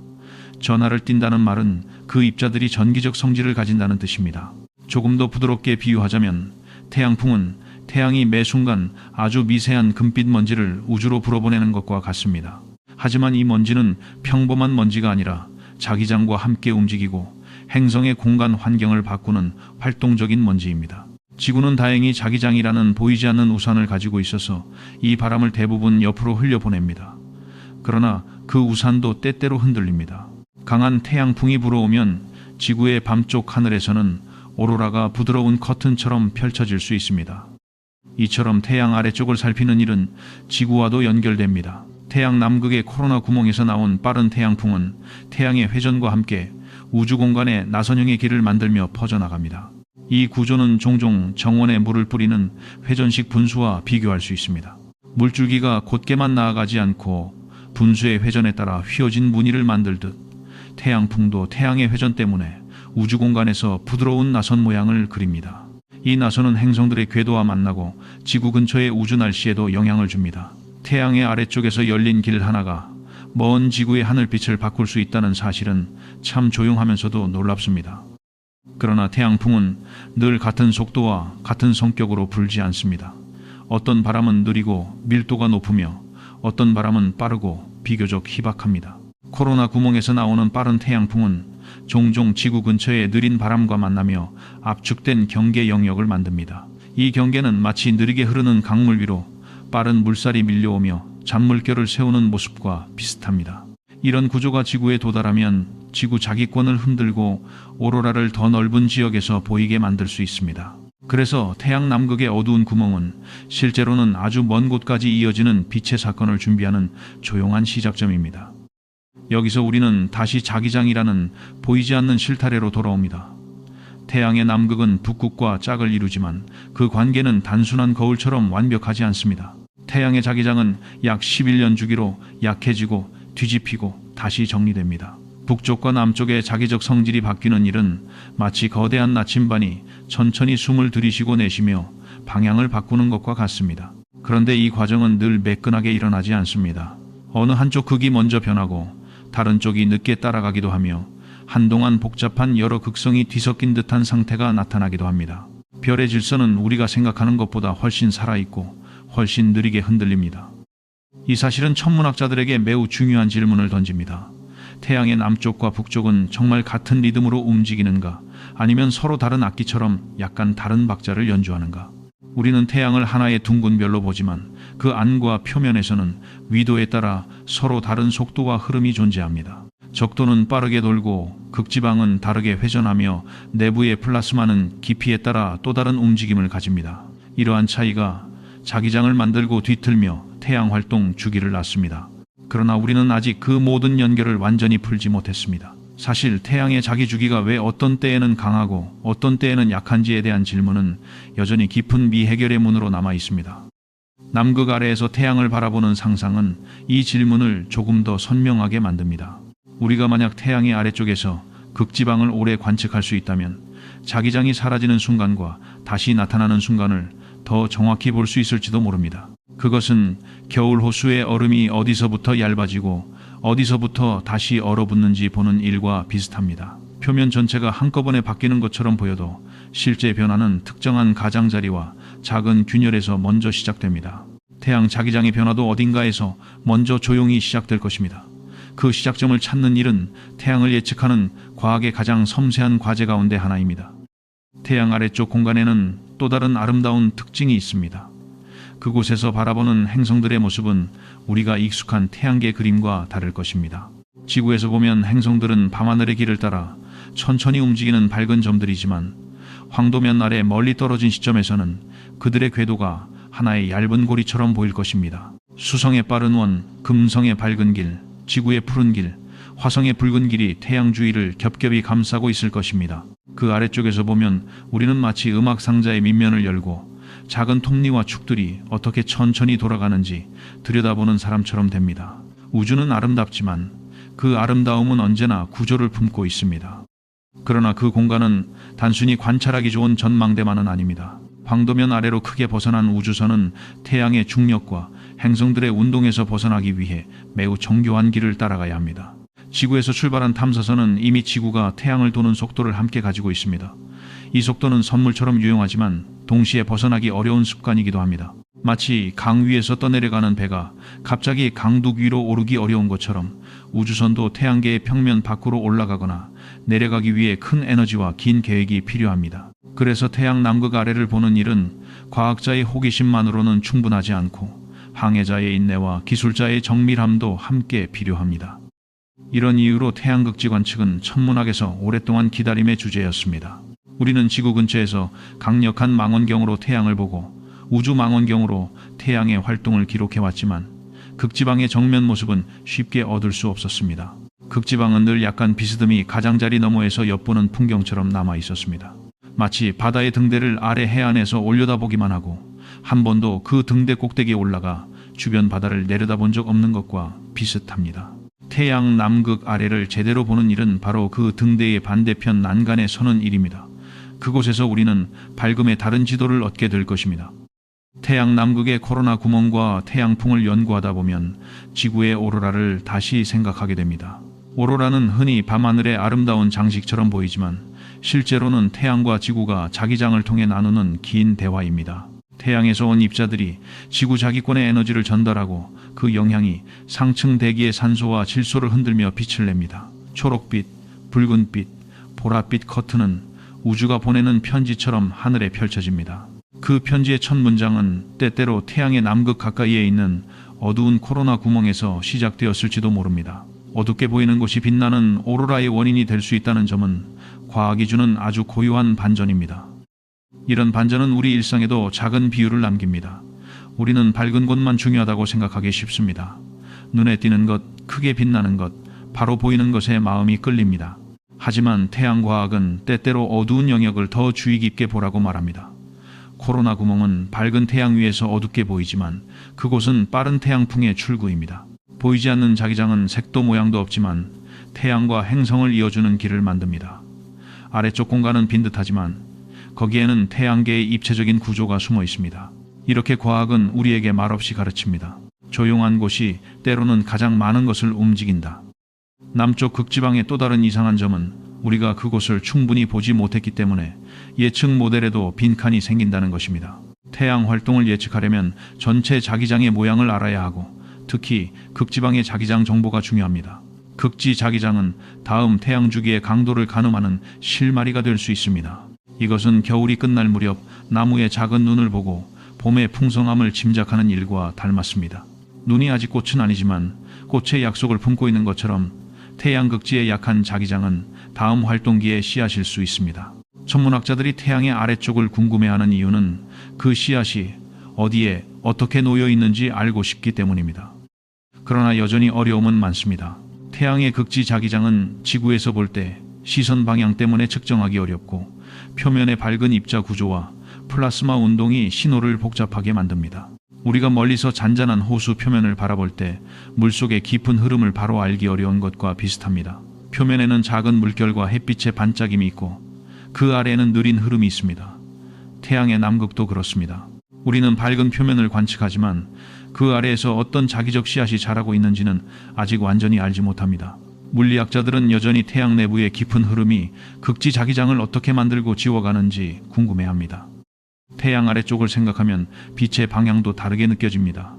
전하를 띈다는 말은 그 입자들이 전기적 성질을 가진다는 뜻입니다. 조금 더 부드럽게 비유하자면 태양풍은 태양이 매 순간 아주 미세한 금빛 먼지를 우주로 불어보내는 것과 같습니다. 하지만 이 먼지는 평범한 먼지가 아니라 자기장과 함께 움직이고 행성의 공간 환경을 바꾸는 활동적인 먼지입니다. 지구는 다행히 자기장이라는 보이지 않는 우산을 가지고 있어서 이 바람을 대부분 옆으로 흘려보냅니다. 그러나 그 우산도 때때로 흔들립니다. 강한 태양풍이 불어오면 지구의 밤쪽 하늘에서는 오로라가 부드러운 커튼처럼 펼쳐질 수 있습니다. 이처럼 태양 아래쪽을 살피는 일은 지구와도 연결됩니다. 태양 남극의 코로나 구멍에서 나온 빠른 태양풍은 태양의 회전과 함께 우주 공간에 나선형의 길을 만들며 퍼져나갑니다. 이 구조는 종종 정원에 물을 뿌리는 회전식 분수와 비교할 수 있습니다. 물줄기가 곧게만 나아가지 않고 분수의 회전에 따라 휘어진 무늬를 만들듯 태양풍도 태양의 회전 때문에 우주 공간에서 부드러운 나선 모양을 그립니다. 이 나선은 행성들의 궤도와 만나고 지구 근처의 우주 날씨에도 영향을 줍니다. 태양의 아래쪽에서 열린 길 하나가 먼 지구의 하늘빛을 바꿀 수 있다는 사실은 참 조용하면서도 놀랍습니다. 그러나 태양풍은 늘 같은 속도와 같은 성격으로 불지 않습니다. 어떤 바람은 느리고 밀도가 높으며 어떤 바람은 빠르고 비교적 희박합니다. 코로나 구멍에서 나오는 빠른 태양풍은 종종 지구 근처의 느린 바람과 만나며 압축된 경계 영역을 만듭니다. 이 경계는 마치 느리게 흐르는 강물 위로 빠른 물살이 밀려오며 잔물결을 세우는 모습과 비슷합니다. 이런 구조가 지구에 도달하면 지구 자기권을 흔들고 오로라를 더 넓은 지역에서 보이게 만들 수 있습니다. 그래서 태양 남극의 어두운 구멍은 실제로는 아주 먼 곳까지 이어지는 빛의 사건을 준비하는 조용한 시작점입니다. 여기서 우리는 다시 자기장이라는 보이지 않는 실타래로 돌아옵니다. 태양의 남극은 북극과 짝을 이루지만 그 관계는 단순한 거울처럼 완벽하지 않습니다. 태양의 자기장은 약 11년 주기로 약해지고 뒤집히고 다시 정리됩니다. 북쪽과 남쪽의 자기적 성질이 바뀌는 일은 마치 거대한 나침반이 천천히 숨을 들이쉬고 내쉬며 방향을 바꾸는 것과 같습니다. 그런데 이 과정은 늘 매끈하게 일어나지 않습니다. 어느 한쪽 극이 먼저 변하고 다른 쪽이 늦게 따라가기도 하며 한동안 복잡한 여러 극성이 뒤섞인 듯한 상태가 나타나기도 합니다. 별의 질서는 우리가 생각하는 것보다 훨씬 살아있고 훨씬 느리게 흔들립니다. 이 사실은 천문학자들에게 매우 중요한 질문을 던집니다. 태양의 남쪽과 북쪽은 정말 같은 리듬으로 움직이는가? 아니면 서로 다른 악기처럼 약간 다른 박자를 연주하는가? 우리는 태양을 하나의 둥근 별로 보지만 그 안과 표면에서는 위도에 따라 서로 다른 속도와 흐름이 존재합니다. 적도는 빠르게 돌고 극지방은 다르게 회전하며 내부의 플라스마는 깊이에 따라 또 다른 움직임을 가집니다. 이러한 차이가 자기장을 만들고 뒤틀며 태양 활동 주기를 낳습니다. 그러나 우리는 아직 그 모든 연결을 완전히 풀지 못했습니다. 사실 태양의 자기 주기가 왜 어떤 때에는 강하고 어떤 때에는 약한지에 대한 질문은 여전히 깊은 미해결의 문으로 남아 있습니다. 남극 아래에서 태양을 바라보는 상상은 이 질문을 조금 더 선명하게 만듭니다. 우리가 만약 태양의 아래쪽에서 극지방을 오래 관측할 수 있다면 자기장이 사라지는 순간과 다시 나타나는 순간을 더 정확히 볼 수 있을지도 모릅니다. 그것은 겨울 호수의 얼음이 어디서부터 얇아지고 어디서부터 다시 얼어붙는지 보는 일과 비슷합니다. 표면 전체가 한꺼번에 바뀌는 것처럼 보여도 실제 변화는 특정한 가장자리와 작은 균열에서 먼저 시작됩니다. 태양 자기장의 변화도 어딘가에서 먼저 조용히 시작될 것입니다. 그 시작점을 찾는 일은 태양을 예측하는 과학의 가장 섬세한 과제 가운데 하나입니다. 태양 아래쪽 공간에는 또 다른 아름다운 특징이 있습니다. 그곳에서 바라보는 행성들의 모습은 우리가 익숙한 태양계 그림과 다를 것입니다. 지구에서 보면 행성들은 밤하늘의 길을 따라 천천히 움직이는 밝은 점들이지만 황도면 아래 멀리 떨어진 시점에서는 그들의 궤도가 하나의 얇은 고리처럼 보일 것입니다. 수성의 빠른 원, 금성의 밝은 길, 지구의 푸른 길, 화성의 붉은 길이 태양 주위를 겹겹이 감싸고 있을 것입니다. 그 아래쪽에서 보면 우리는 마치 음악 상자의 밑면을 열고 작은 톱니와 축들이 어떻게 천천히 돌아가는지 들여다보는 사람처럼 됩니다. 우주는 아름답지만 그 아름다움은 언제나 구조를 품고 있습니다. 그러나 그 공간은 단순히 관찰하기 좋은 전망대만은 아닙니다. 황도면 아래로 크게 벗어난 우주선은 태양의 중력과 행성들의 운동에서 벗어나기 위해 매우 정교한 길을 따라가야 합니다. 지구에서 출발한 탐사선은 이미 지구가 태양을 도는 속도를 함께 가지고 있습니다. 이 속도는 선물처럼 유용하지만 동시에 벗어나기 어려운 습관이기도 합니다. 마치 강 위에서 떠내려가는 배가 갑자기 강둑 위로 오르기 어려운 것처럼 우주선도 태양계의 평면 밖으로 올라가거나 내려가기 위해 큰 에너지와 긴 계획이 필요합니다. 그래서 태양 남극 아래를 보는 일은 과학자의 호기심만으로는 충분하지 않고 항해자의 인내와 기술자의 정밀함도 함께 필요합니다. 이런 이유로 태양극지 관측은 천문학에서 오랫동안 기다림의 주제였습니다. 우리는 지구 근처에서 강력한 망원경으로 태양을 보고 우주 망원경으로 태양의 활동을 기록해왔지만 극지방의 정면 모습은 쉽게 얻을 수 없었습니다. 극지방은 늘 약간 비스듬히 가장자리 너머에서 엿보는 풍경처럼 남아 있었습니다. 마치 바다의 등대를 아래 해안에서 올려다보기만 하고 한 번도 그 등대 꼭대기에 올라가 주변 바다를 내려다본 적 없는 것과 비슷합니다. 태양 남극 아래를 제대로 보는 일은 바로 그 등대의 반대편 난간에 서는 일입니다. 그곳에서 우리는 밝음의 다른 지도를 얻게 될 것입니다. 태양 남극의 코로나 구멍과 태양풍을 연구하다 보면 지구의 오로라를 다시 생각하게 됩니다. 오로라는 흔히 밤하늘의 아름다운 장식처럼 보이지만 실제로는 태양과 지구가 자기장을 통해 나누는 긴 대화입니다. 태양에서 온 입자들이 지구 자기권의 에너지를 전달하고 그 영향이 상층 대기의 산소와 질소를 흔들며 빛을 냅니다. 초록빛, 붉은빛, 보랏빛 커튼은 우주가 보내는 편지처럼 하늘에 펼쳐집니다. 그 편지의 첫 문장은 때때로 태양의 남극 가까이에 있는 어두운 코로나 구멍에서 시작되었을지도 모릅니다. 어둡게 보이는 곳이 빛나는 오로라의 원인이 될 수 있다는 점은 과학이 주는 아주 고유한 반전입니다. 이런 반전은 우리 일상에도 작은 비유를 남깁니다. 우리는 밝은 곳만 중요하다고 생각하기 쉽습니다. 눈에 띄는 것, 크게 빛나는 것, 바로 보이는 것에 마음이 끌립니다. 하지만 태양과학은 때때로 어두운 영역을 더 주의 깊게 보라고 말합니다. 코로나 구멍은 밝은 태양 위에서 어둡게 보이지만 그곳은 빠른 태양풍의 출구입니다. 보이지 않는 자기장은 색도 모양도 없지만 태양과 행성을 이어주는 길을 만듭니다. 아래쪽 공간은 빈 듯하지만 거기에는 태양계의 입체적인 구조가 숨어 있습니다. 이렇게 과학은 우리에게 말없이 가르칩니다. 조용한 곳이 때로는 가장 많은 것을 움직인다. 남쪽 극지방의 또 다른 이상한 점은 우리가 그곳을 충분히 보지 못했기 때문에 예측 모델에도 빈칸이 생긴다는 것입니다. 태양 활동을 예측하려면 전체 자기장의 모양을 알아야 하고 특히 극지방의 자기장 정보가 중요합니다. 극지 자기장은 다음 태양 주기의 강도를 가늠하는 실마리가 될 수 있습니다. 이것은 겨울이 끝날 무렵 나무의 작은 눈을 보고 봄의 풍성함을 짐작하는 일과 닮았습니다. 눈이 아직 꽃은 아니지만 꽃의 약속을 품고 있는 것처럼 태양 극지의 약한 자기장은 다음 활동기에 씨앗일 수 있습니다. 천문학자들이 태양의 아래쪽을 궁금해하는 이유는 그 씨앗이 어디에 어떻게 놓여 있는지 알고 싶기 때문입니다. 그러나 여전히 어려움은 많습니다. 태양의 극지 자기장은 지구에서 볼 때 시선 방향 때문에 측정하기 어렵고 표면의 밝은 입자 구조와 플라스마 운동이 신호를 복잡하게 만듭니다. 우리가 멀리서 잔잔한 호수 표면을 바라볼 때 물속의 깊은 흐름을 바로 알기 어려운 것과 비슷합니다. 표면에는 작은 물결과 햇빛의 반짝임이 있고 그 아래에는 느린 흐름이 있습니다. 태양의 남극도 그렇습니다. 우리는 밝은 표면을 관측하지만 그 아래에서 어떤 자기적 씨앗이 자라고 있는지는 아직 완전히 알지 못합니다. 물리학자들은 여전히 태양 내부의 깊은 흐름이 극지 자기장을 어떻게 만들고 지워가는지 궁금해합니다. 태양 아래쪽을 생각하면 빛의 방향도 다르게 느껴집니다.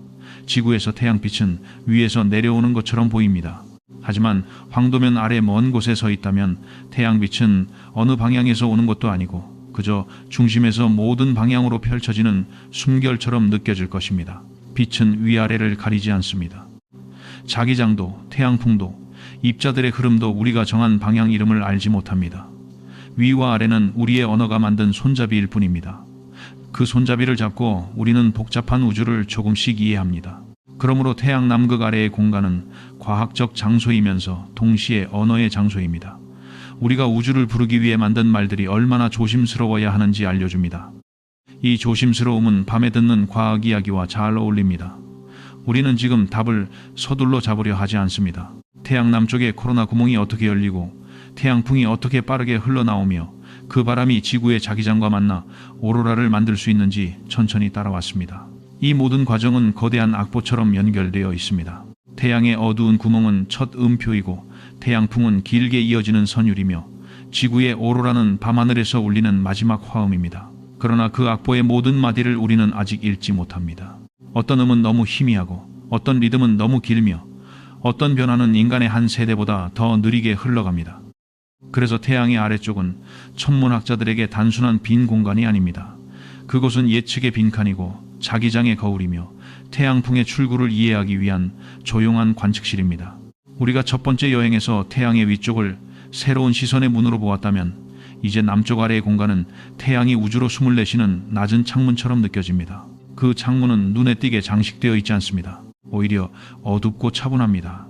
지구에서 태양빛은 위에서 내려오는 것처럼 보입니다. 하지만 황도면 아래 먼 곳에 서 있다면 태양빛은 어느 방향에서 오는 것도 아니고 그저 중심에서 모든 방향으로 펼쳐지는 숨결처럼 느껴질 것입니다. 빛은 위아래를 가리지 않습니다. 자기장도 태양풍도 입자들의 흐름도 우리가 정한 방향 이름을 알지 못합니다. 위와 아래는 우리의 언어가 만든 손잡이일 뿐입니다. 그 손잡이를 잡고 우리는 복잡한 우주를 조금씩 이해합니다. 그러므로 태양 남극 아래의 공간은 과학적 장소이면서 동시에 언어의 장소입니다. 우리가 우주를 부르기 위해 만든 말들이 얼마나 조심스러워야 하는지 알려줍니다. 이 조심스러움은 밤에 듣는 과학 이야기와 잘 어울립니다. 우리는 지금 답을 서둘러 잡으려 하지 않습니다. 태양 남쪽에 코로나 구멍이 어떻게 열리고 태양풍이 어떻게 빠르게 흘러나오며 그 바람이 지구의 자기장과 만나 오로라를 만들 수 있는지 천천히 따라왔습니다. 이 모든 과정은 거대한 악보처럼 연결되어 있습니다. 태양의 어두운 구멍은 첫 음표이고 태양풍은 길게 이어지는 선율이며 지구의 오로라는 밤하늘에서 울리는 마지막 화음입니다. 그러나 그 악보의 모든 마디를 우리는 아직 읽지 못합니다. 어떤 음은 너무 희미하고 어떤 리듬은 너무 길며 어떤 변화는 인간의 한 세대보다 더 느리게 흘러갑니다. 그래서 태양의 아래쪽은 천문학자들에게 단순한 빈 공간이 아닙니다. 그곳은 예측의 빈칸이고 자기장의 거울이며 태양풍의 출구를 이해하기 위한 조용한 관측실입니다. 우리가 첫 번째 여행에서 태양의 위쪽을 새로운 시선의 문으로 보았다면 이제 남쪽 아래의 공간은 태양이 우주로 숨을 내쉬는 낮은 창문처럼 느껴집니다. 그 창문은 눈에 띄게 장식되어 있지 않습니다. 오히려 어둡고 차분합니다.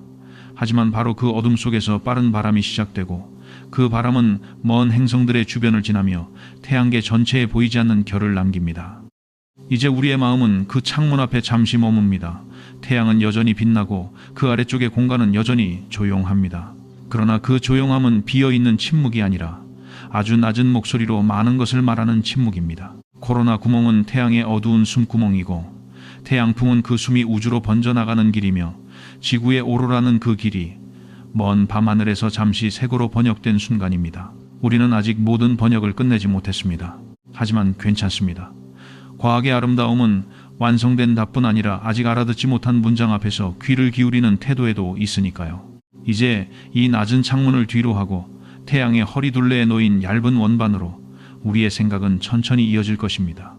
하지만 바로 그 어둠 속에서 빠른 바람이 시작되고 그 바람은 먼 행성들의 주변을 지나며 태양계 전체에 보이지 않는 결을 남깁니다. 이제 우리의 마음은 그 창문 앞에 잠시 머뭅니다. 태양은 여전히 빛나고 그 아래쪽의 공간은 여전히 조용합니다. 그러나 그 조용함은 비어있는 침묵이 아니라 아주 낮은 목소리로 많은 것을 말하는 침묵입니다. 코로나 구멍은 태양의 어두운 숨구멍이고 태양풍은 그 숨이 우주로 번져나가는 길이며 지구의 오로라는 그 길이 먼 밤하늘에서 잠시 색으로 번역된 순간입니다. 우리는 아직 모든 번역을 끝내지 못했습니다. 하지만 괜찮습니다. 과학의 아름다움은 완성된 답뿐 아니라 아직 알아듣지 못한 문장 앞에서 귀를 기울이는 태도에도 있으니까요. 이제 이 낮은 창문을 뒤로 하고 태양의 허리둘레에 놓인 얇은 원반으로 우리의 생각은 천천히 이어질 것입니다.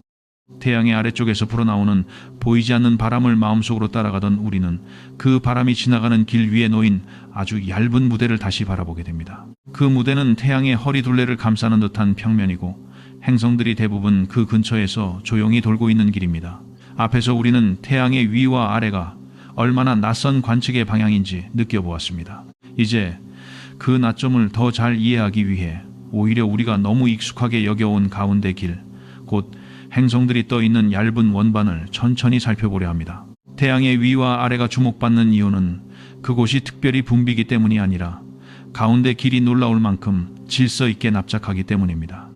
태양의 아래쪽에서 불어나오는 보이지 않는 바람을 마음속으로 따라가던 우리는 그 바람이 지나가는 길 위에 놓인 아주 얇은 무대를 다시 바라보게 됩니다. 그 무대는 태양의 허리둘레를 감싸는 듯한 평면이고 행성들이 대부분 그 근처에서 조용히 돌고 있는 길입니다. 앞에서 우리는 태양의 위와 아래가 얼마나 낯선 관측의 방향인지 느껴보았습니다. 이제 그 나점을 더 잘 이해하기 위해 오히려 우리가 너무 익숙하게 여겨온 가운데 길, 곧 행성들이 떠 있는 얇은 원반을 천천히 살펴보려 합니다. 태양의 위와 아래가 주목받는 이유는 그곳이 특별히 붐비기 때문이 아니라 가운데 길이 놀라울 만큼 질서 있게 납작하기 때문입니다.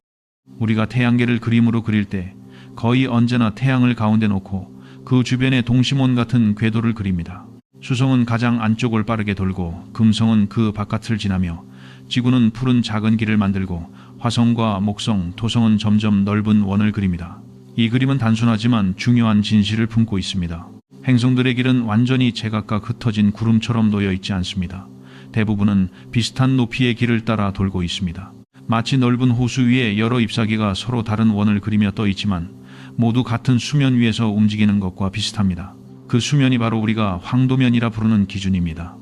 우리가 태양계를 그림으로 그릴 때 거의 언제나 태양을 가운데 놓고 그 주변에 동심원 같은 궤도를 그립니다. 수성은 가장 안쪽을 빠르게 돌고 금성은 그 바깥을 지나며 지구는 푸른 작은 길을 만들고 화성과 목성, 토성은 점점 넓은 원을 그립니다. 이 그림은 단순하지만 중요한 진실을 품고 있습니다. 행성들의 길은 완전히 제각각 흩어진 구름처럼 놓여 있지 않습니다. 대부분은 비슷한 높이의 길을 따라 돌고 있습니다. 마치 넓은 호수 위에 여러 잎사귀가 서로 다른 원을 그리며 떠 있지만 모두 같은 수면 위에서 움직이는 것과 비슷합니다. 그 수면이 바로 우리가 황도면이라 부르는 기준입니다.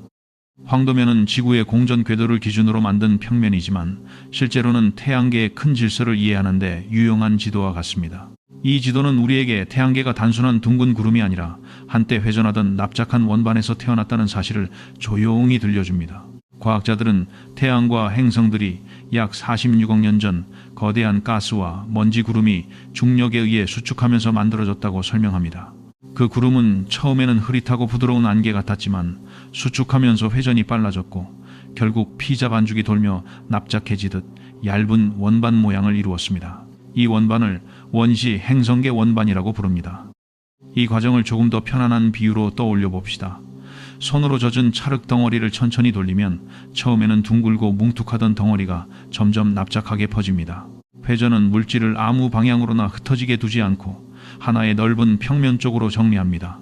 황도면은 지구의 공전 궤도를 기준으로 만든 평면이지만 실제로는 태양계의 큰 질서를 이해하는 데 유용한 지도와 같습니다. 이 지도는 우리에게 태양계가 단순한 둥근 구름이 아니라 한때 회전하던 납작한 원반에서 태어났다는 사실을 조용히 들려줍니다. 과학자들은 태양과 행성들이 약 46억 년 전 거대한 가스와 먼지 구름이 중력에 의해 수축하면서 만들어졌다고 설명합니다. 그 구름은 처음에는 흐릿하고 부드러운 안개 같았지만 수축하면서 회전이 빨라졌고 결국 피자 반죽이 돌며 납작해지듯 얇은 원반 모양을 이루었습니다. 이 원반을 원시 행성계 원반이라고 부릅니다. 이 과정을 조금 더 편안한 비유로 떠올려 봅시다. 손으로 젖은 찰흙 덩어리를 천천히 돌리면 처음에는 둥글고 뭉툭하던 덩어리가 점점 납작하게 퍼집니다. 회전은 물질을 아무 방향으로나 흩어지게 두지 않고 하나의 넓은 평면 쪽으로 정리합니다.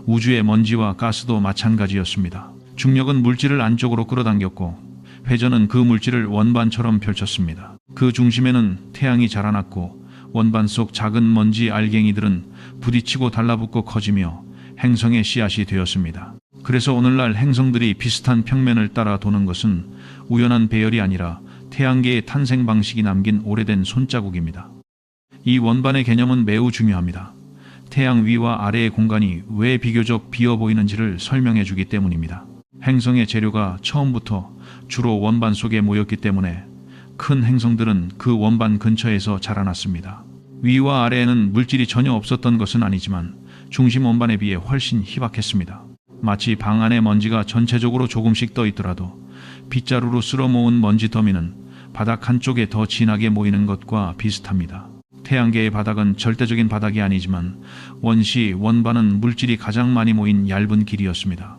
우주의 먼지와 가스도 마찬가지였습니다. 중력은 물질을 안쪽으로 끌어당겼고 회전은 그 물질을 원반처럼 펼쳤습니다. 그 중심에는 태양이 자라났고 원반 속 작은 먼지 알갱이들은 부딪히고 달라붙고 커지며 행성의 씨앗이 되었습니다. 그래서 오늘날 행성들이 비슷한 평면을 따라 도는 것은 우연한 배열이 아니라 태양계의 탄생 방식이 남긴 오래된 손자국입니다. 이 원반의 개념은 매우 중요합니다. 태양 위와 아래의 공간이 왜 비교적 비어 보이는지를 설명해 주기 때문입니다. 행성의 재료가 처음부터 주로 원반 속에 모였기 때문에 큰 행성들은 그 원반 근처에서 자라났습니다. 위와 아래에는 물질이 전혀 없었던 것은 아니지만 중심 원반에 비해 훨씬 희박했습니다. 마치 방 안에 먼지가 전체적으로 조금씩 떠 있더라도 빗자루로 쓸어 모은 먼지 더미는 바닥 한쪽에 더 진하게 모이는 것과 비슷합니다. 태양계의 바닥은 절대적인 바닥이 아니지만 원시 원반은 물질이 가장 많이 모인 얇은 길이었습니다.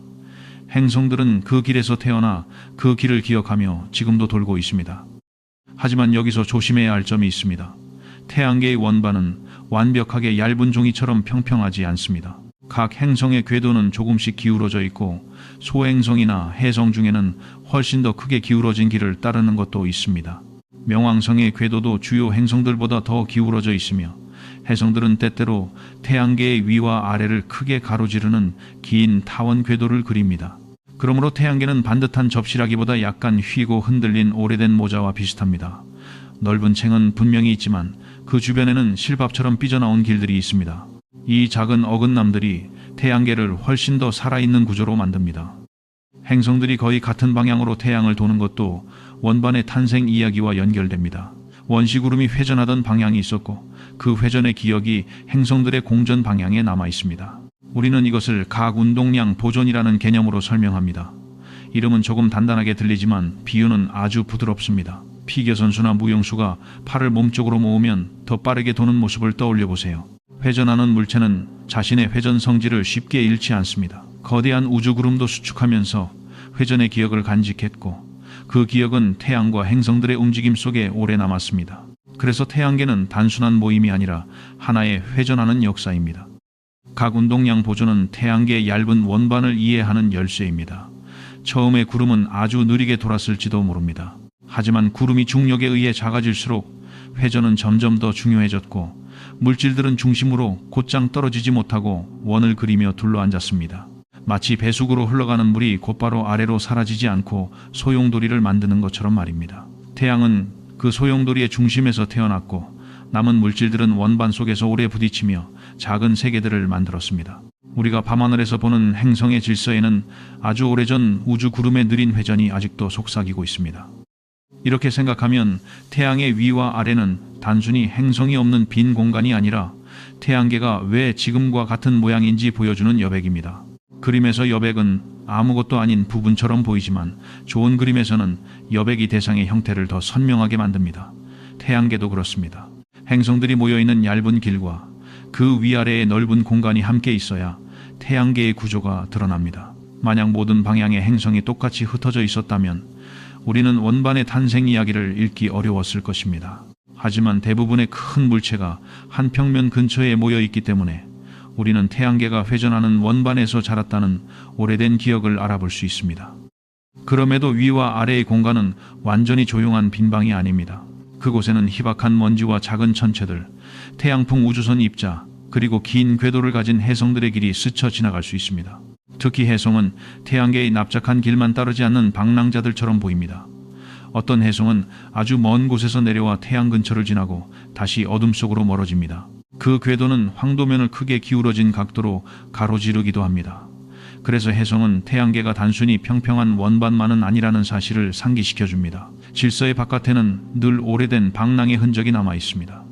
행성들은 그 길에서 태어나 그 길을 기억하며 지금도 돌고 있습니다. 하지만 여기서 조심해야 할 점이 있습니다. 태양계의 원반은 완벽하게 얇은 종이처럼 평평하지 않습니다. 각 행성의 궤도는 조금씩 기울어져 있고 소행성이나 해성 중에는 훨씬 더 크게 기울어진 길을 따르는 것도 있습니다. 명왕성의 궤도도 주요 행성들보다 더 기울어져 있으며 해성들은 때때로 태양계의 위와 아래를 크게 가로지르는 긴 타원 궤도를 그립니다. 그러므로 태양계는 반듯한 접시라기보다 약간 휘고 흔들린 오래된 모자와 비슷합니다. 넓은 층은 분명히 있지만 그 주변에는 실밥처럼 삐져나온 길들이 있습니다. 이 작은 어긋남들이 태양계를 훨씬 더 살아있는 구조로 만듭니다. 행성들이 거의 같은 방향으로 태양을 도는 것도 원반의 탄생 이야기와 연결됩니다. 원시구름이 회전하던 방향이 있었고 그 회전의 기억이 행성들의 공전 방향에 남아 있습니다. 우리는 이것을 각 운동량 보존이라는 개념으로 설명합니다. 이름은 조금 단단하게 들리지만 비유는 아주 부드럽습니다. 피겨 선수나 무용수가 팔을 몸쪽으로 모으면 더 빠르게 도는 모습을 떠올려 보세요. 회전하는 물체는 자신의 회전 성질을 쉽게 잃지 않습니다. 거대한 우주구름도 수축하면서 회전의 기억을 간직했고 그 기억은 태양과 행성들의 움직임 속에 오래 남았습니다. 그래서 태양계는 단순한 모임이 아니라 하나의 회전하는 역사입니다. 각 운동량 보존은 태양계의 얇은 원반을 이해하는 열쇠입니다. 처음에 구름은 아주 느리게 돌았을지도 모릅니다. 하지만 구름이 중력에 의해 작아질수록 회전은 점점 더 중요해졌고 물질들은 중심으로 곧장 떨어지지 못하고 원을 그리며 둘러앉았습니다. 마치 배수구로 흘러가는 물이 곧바로 아래로 사라지지 않고 소용돌이를 만드는 것처럼 말입니다. 태양은 그 소용돌이의 중심에서 태어났고 남은 물질들은 원반 속에서 오래 부딪히며 작은 세계들을 만들었습니다. 우리가 밤하늘에서 보는 행성의 질서에는 아주 오래전 우주 구름의 느린 회전이 아직도 속삭이고 있습니다. 이렇게 생각하면 태양의 위와 아래는 단순히 행성이 없는 빈 공간이 아니라 태양계가 왜 지금과 같은 모양인지 보여주는 여백입니다. 그림에서 여백은 아무것도 아닌 부분처럼 보이지만 좋은 그림에서는 여백이 대상의 형태를 더 선명하게 만듭니다. 태양계도 그렇습니다. 행성들이 모여있는 얇은 길과 그 위아래의 넓은 공간이 함께 있어야 태양계의 구조가 드러납니다. 만약 모든 방향의 행성이 똑같이 흩어져 있었다면 우리는 원반의 탄생 이야기를 읽기 어려웠을 것입니다. 하지만 대부분의 큰 물체가 한 평면 근처에 모여 있기 때문에 우리는 태양계가 회전하는 원반에서 자랐다는 오래된 기억을 알아볼 수 있습니다. 그럼에도 위와 아래의 공간은 완전히 조용한 빈방이 아닙니다. 그곳에는 희박한 먼지와 작은 천체들, 태양풍 우주선 입자, 그리고 긴 궤도를 가진 해성들의 길이 스쳐 지나갈 수 있습니다. 특히 해성은 태양계의 납작한 길만 따르지 않는 방랑자들처럼 보입니다. 어떤 해성은 아주 먼 곳에서 내려와 태양 근처를 지나고 다시 어둠 속으로 멀어집니다. 그 궤도는 황도면을 크게 기울어진 각도로 가로지르기도 합니다. 그래서 해성은 태양계가 단순히 평평한 원반만은 아니라는 사실을 상기시켜줍니다. 질서의 바깥에는 늘 오래된 방랑의 흔적이 남아 있습니다.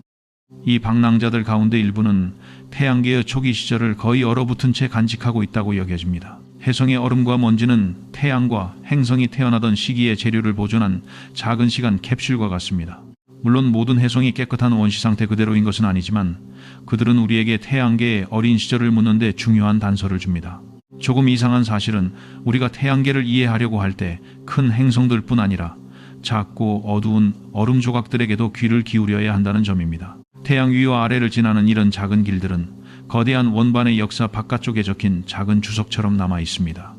이 방랑자들 가운데 일부는 태양계의 초기 시절을 거의 얼어붙은 채 간직하고 있다고 여겨집니다. 혜성의 얼음과 먼지는 태양과 행성이 태어나던 시기의 재료를 보존한 작은 시간 캡슐과 같습니다. 물론 모든 혜성이 깨끗한 원시 상태 그대로인 것은 아니지만 그들은 우리에게 태양계의 어린 시절을 묻는 데 중요한 단서를 줍니다. 조금 이상한 사실은 우리가 태양계를 이해하려고 할 때 큰 행성들뿐 아니라 작고 어두운 얼음 조각들에게도 귀를 기울여야 한다는 점입니다. 태양 위와 아래를 지나는 이런 작은 길들은 거대한 원반의 역사 바깥쪽에 적힌 작은 주석처럼 남아 있습니다.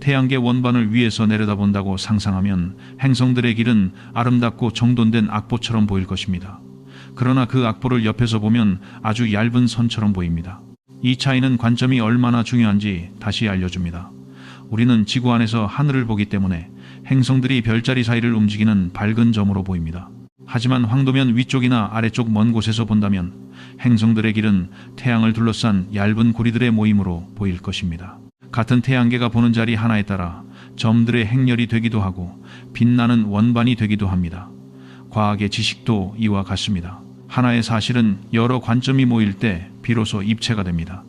태양계 원반을 위에서 내려다본다고 상상하면 행성들의 길은 아름답고 정돈된 악보처럼 보일 것입니다. 그러나 그 악보를 옆에서 보면 아주 얇은 선처럼 보입니다. 이 차이는 관점이 얼마나 중요한지 다시 알려줍니다. 우리는 지구 안에서 하늘을 보기 때문에 행성들이 별자리 사이를 움직이는 밝은 점으로 보입니다. 하지만 황도면 위쪽이나 아래쪽 먼 곳에서 본다면 행성들의 길은 태양을 둘러싼 얇은 고리들의 모임으로 보일 것입니다. 같은 태양계가 보는 자리 하나에 따라 점들의 행렬이 되기도 하고 빛나는 원반이 되기도 합니다. 과학의 지식도 이와 같습니다. 하나의 사실은 여러 관점이 모일 때 비로소 입체가 됩니다.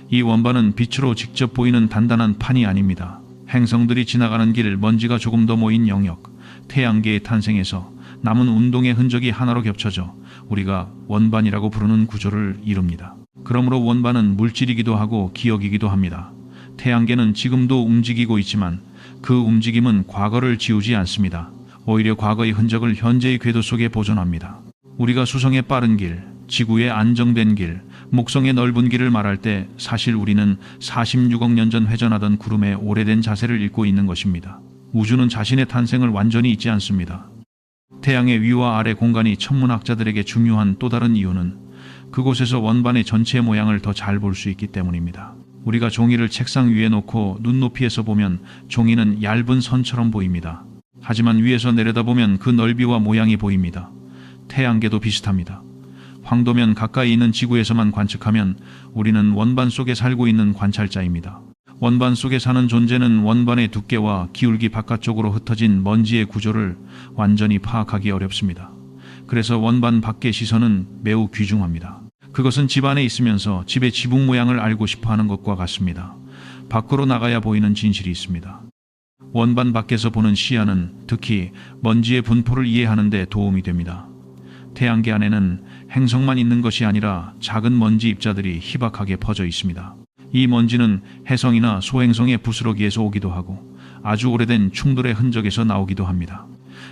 이 원반은 빛으로 직접 보이는 단단한 판이 아닙니다. 행성들이 지나가는 길, 먼지가 조금 더 모인 영역, 태양계의 탄생에서 남은 운동의 흔적이 하나로 겹쳐져 우리가 원반이라고 부르는 구조를 이룹니다. 그러므로 원반은 물질이기도 하고 기억이기도 합니다. 태양계는 지금도 움직이고 있지만 그 움직임은 과거를 지우지 않습니다. 오히려 과거의 흔적을 현재의 궤도 속에 보존합니다. 우리가 수성의 빠른 길, 지구의 안정된 길, 목성의 넓은 길을 말할 때 사실 우리는 46억 년 전 회전하던 구름의 오래된 자세를 읽고 있는 것입니다. 우주는 자신의 탄생을 완전히 잊지 않습니다. 태양의 위와 아래 공간이 천문학자들에게 중요한 또 다른 이유는 그곳에서 원반의 전체 모양을 더 잘 볼 수 있기 때문입니다. 우리가 종이를 책상 위에 놓고 눈높이에서 보면 종이는 얇은 선처럼 보입니다. 하지만 위에서 내려다보면 그 넓이와 모양이 보입니다. 태양계도 비슷합니다. 황도면 가까이 있는 지구에서만 관측하면 우리는 원반 속에 살고 있는 관찰자입니다. 원반 속에 사는 존재는 원반의 두께와 기울기 바깥쪽으로 흩어진 먼지의 구조를 완전히 파악하기 어렵습니다. 그래서 원반 밖의 시선은 매우 귀중합니다. 그것은 집 안에 있으면서 집의 지붕 모양을 알고 싶어하는 것과 같습니다. 밖으로 나가야 보이는 진실이 있습니다. 원반 밖에서 보는 시야는 특히 먼지의 분포를 이해하는 데 도움이 됩니다. 태양계 안에는 행성만 있는 것이 아니라 작은 먼지 입자들이 희박하게 퍼져 있습니다. 이 먼지는 혜성이나 소행성의 부스러기에서 오기도 하고 아주 오래된 충돌의 흔적에서 나오기도 합니다.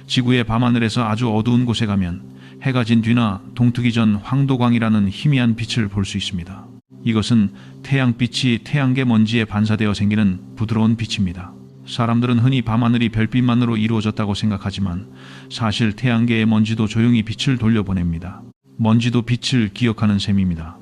지구의 밤하늘에서 아주 어두운 곳에 가면 해가 진 뒤나 동트기 전 황도광이라는 희미한 빛을 볼 수 있습니다. 이것은 태양빛이 태양계 먼지에 반사되어 생기는 부드러운 빛입니다. 사람들은 흔히 밤하늘이 별빛만으로 이루어졌다고 생각하지만 사실 태양계의 먼지도 조용히 빛을 돌려보냅니다. 먼지도 빛을 기억하는 셈입니다.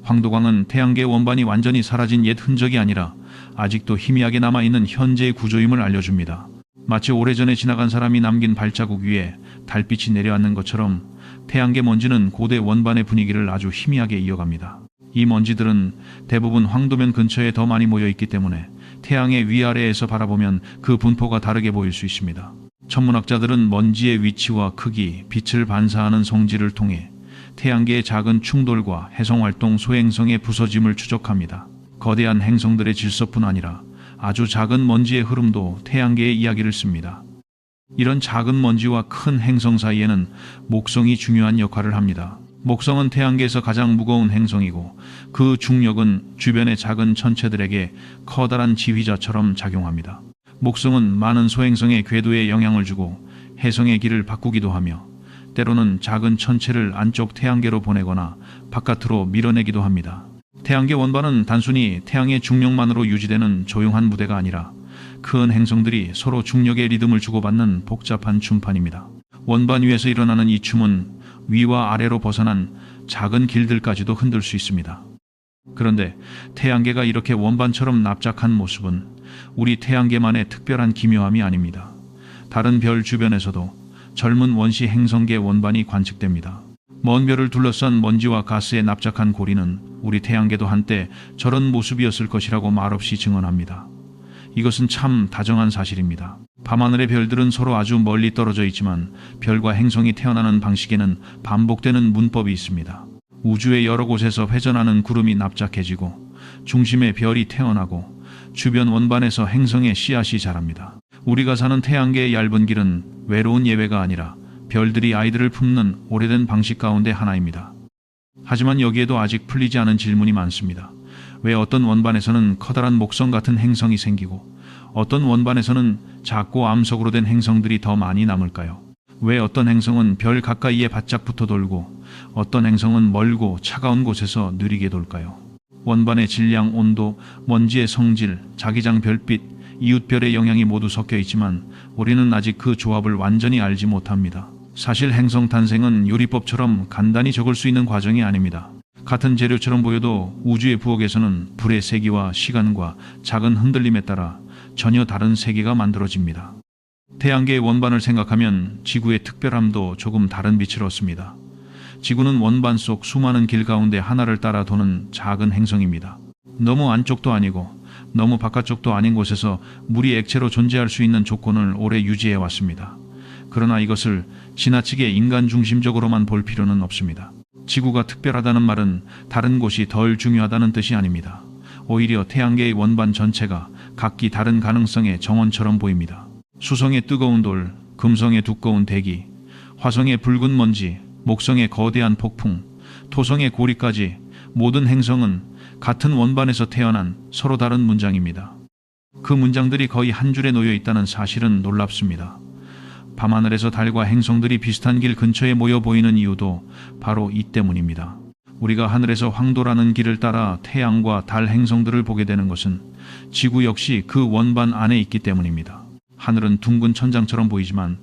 황도광은 태양계 원반이 완전히 사라진 옛 흔적이 아니라 아직도 희미하게 남아있는 현재의 구조임을 알려줍니다. 마치 오래전에 지나간 사람이 남긴 발자국 위에 달빛이 내려앉는 것처럼 태양계 먼지는 고대 원반의 분위기를 아주 희미하게 이어갑니다. 이 먼지들은 대부분 황도면 근처에 더 많이 모여있기 때문에 태양의 위아래에서 바라보면 그 분포가 다르게 보일 수 있습니다. 천문학자들은 먼지의 위치와 크기, 빛을 반사하는 성질을 통해 태양계의 작은 충돌과 해성활동 소행성의 부서짐을 추적합니다. 거대한 행성들의 질서뿐 아니라 아주 작은 먼지의 흐름도 태양계의 이야기를 씁니다. 이런 작은 먼지와 큰 행성 사이에는 목성이 중요한 역할을 합니다. 목성은 태양계에서 가장 무거운 행성이고 그 중력은 주변의 작은 천체들에게 커다란 지휘자처럼 작용합니다. 목성은 많은 소행성의 궤도에 영향을 주고 혜성의 길을 바꾸기도 하며 때로는 작은 천체를 안쪽 태양계로 보내거나 바깥으로 밀어내기도 합니다. 태양계 원반은 단순히 태양의 중력만으로 유지되는 조용한 무대가 아니라 큰 행성들이 서로 중력의 리듬을 주고받는 복잡한 춤판입니다. 원반 위에서 일어나는 이 춤은 위와 아래로 벗어난 작은 길들까지도 흔들 수 있습니다. 그런데 태양계가 이렇게 원반처럼 납작한 모습은 우리 태양계만의 특별한 기묘함이 아닙니다. 다른 별 주변에서도 젊은 원시 행성계 원반이 관측됩니다. 먼 별을 둘러싼 먼지와 가스의 납작한 고리는 우리 태양계도 한때 저런 모습이었을 것이라고 말없이 증언합니다. 이것은 참 다정한 사실입니다. 밤하늘의 별들은 서로 아주 멀리 떨어져 있지만 별과 행성이 태어나는 방식에는 반복되는 문법이 있습니다. 우주의 여러 곳에서 회전하는 구름이 납작해지고 중심에 별이 태어나고 주변 원반에서 행성의 씨앗이 자랍니다. 우리가 사는 태양계의 얇은 길은 외로운 예외가 아니라 별들이 아이들을 품는 오래된 방식 가운데 하나입니다. 하지만 여기에도 아직 풀리지 않은 질문이 많습니다. 왜 어떤 원반에서는 커다란 목성 같은 행성이 생기고 어떤 원반에서는 작고 암석으로 된 행성들이 더 많이 남을까요? 왜 어떤 행성은 별 가까이에 바짝 붙어 돌고 어떤 행성은 멀고 차가운 곳에서 느리게 돌까요? 원반의 질량, 온도, 먼지의 성질, 자기장 별빛, 이웃별의 영향이 모두 섞여 있지만 우리는 아직 그 조합을 완전히 알지 못합니다. 사실 행성 탄생은 요리법처럼 간단히 적을 수 있는 과정이 아닙니다. 같은 재료처럼 보여도 우주의 부엌에서는 불의 세기와 시간과 작은 흔들림에 따라 전혀 다른 세계가 만들어집니다. 태양계의 원반을 생각하면 지구의 특별함도 조금 다른 빛을 얻습니다. 지구는 원반 속 수많은 길 가운데 하나를 따라 도는 작은 행성입니다. 너무 안쪽도 아니고 너무 바깥쪽도 아닌 곳에서 물이 액체로 존재할 수 있는 조건을 오래 유지해 왔습니다. 그러나 이것을 지나치게 인간 중심적으로만 볼 필요는 없습니다. 지구가 특별하다는 말은 다른 곳이 덜 중요하다는 뜻이 아닙니다. 오히려 태양계의 원반 전체가 각기 다른 가능성의 정원처럼 보입니다. 수성의 뜨거운 돌, 금성의 두꺼운 대기, 화성의 붉은 먼지, 목성의 거대한 폭풍, 토성의 고리까지 모든 행성은 같은 원반에서 태어난 서로 다른 문장입니다. 그 문장들이 거의 한 줄에 놓여 있다는 사실은 놀랍습니다. 밤하늘에서 달과 행성들이 비슷한 길 근처에 모여 보이는 이유도 바로 이 때문입니다. 우리가 하늘에서 황도라는 길을 따라 태양과 달 행성들을 보게 되는 것은 지구 역시 그 원반 안에 있기 때문입니다. 하늘은 둥근 천장처럼 보이지만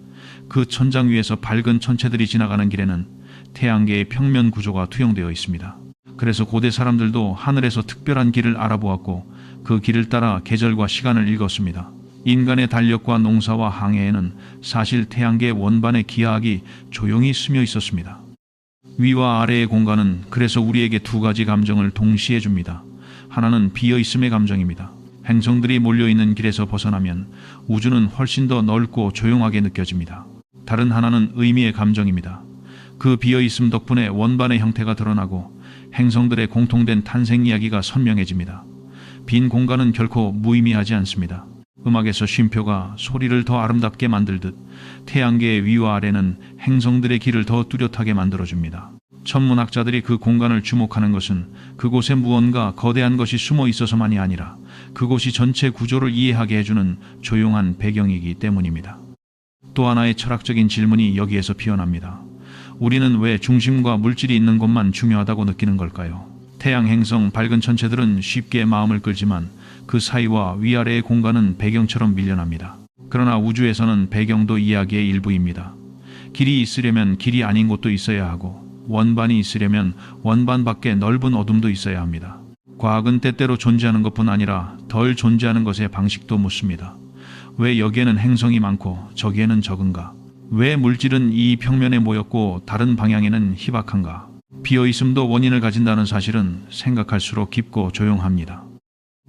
그 천장 위에서 밝은 천체들이 지나가는 길에는 태양계의 평면 구조가 투영되어 있습니다. 그래서 고대 사람들도 하늘에서 특별한 길을 알아보았고 그 길을 따라 계절과 시간을 읽었습니다. 인간의 달력과 농사와 항해에는 사실 태양계 원반의 기하학이 조용히 스며 있었습니다. 위와 아래의 공간은 그래서 우리에게 두 가지 감정을 동시에 줍니다. 하나는 비어있음의 감정입니다. 행성들이 몰려있는 길에서 벗어나면 우주는 훨씬 더 넓고 조용하게 느껴집니다. 다른 하나는 의미의 감정입니다. 그 비어있음 덕분에 원반의 형태가 드러나고 행성들의 공통된 탄생 이야기가 선명해집니다. 빈 공간은 결코 무의미하지 않습니다. 음악에서 쉼표가 소리를 더 아름답게 만들듯 태양계의 위와 아래는 행성들의 길을 더 뚜렷하게 만들어줍니다. 천문학자들이 그 공간을 주목하는 것은 그곳에 무언가 거대한 것이 숨어 있어서만이 아니라 그곳이 전체 구조를 이해하게 해주는 조용한 배경이기 때문입니다. 또 하나의 철학적인 질문이 여기에서 피어납니다. 우리는 왜 중심과 물질이 있는 곳만 중요하다고 느끼는 걸까요? 태양, 행성, 밝은 천체들은 쉽게 마음을 끌지만 그 사이와 위아래의 공간은 배경처럼 밀려납니다. 그러나 우주에서는 배경도 이야기의 일부입니다. 길이 있으려면 길이 아닌 곳도 있어야 하고 원반이 있으려면 원반 밖에 넓은 어둠도 있어야 합니다. 과학은 때때로 존재하는 것뿐 아니라 덜 존재하는 것의 방식도 묻습니다. 왜 여기에는 행성이 많고 저기에는 적은가? 왜 물질은 이 평면에 모였고 다른 방향에는 희박한가? 비어있음도 원인을 가진다는 사실은 생각할수록 깊고 조용합니다.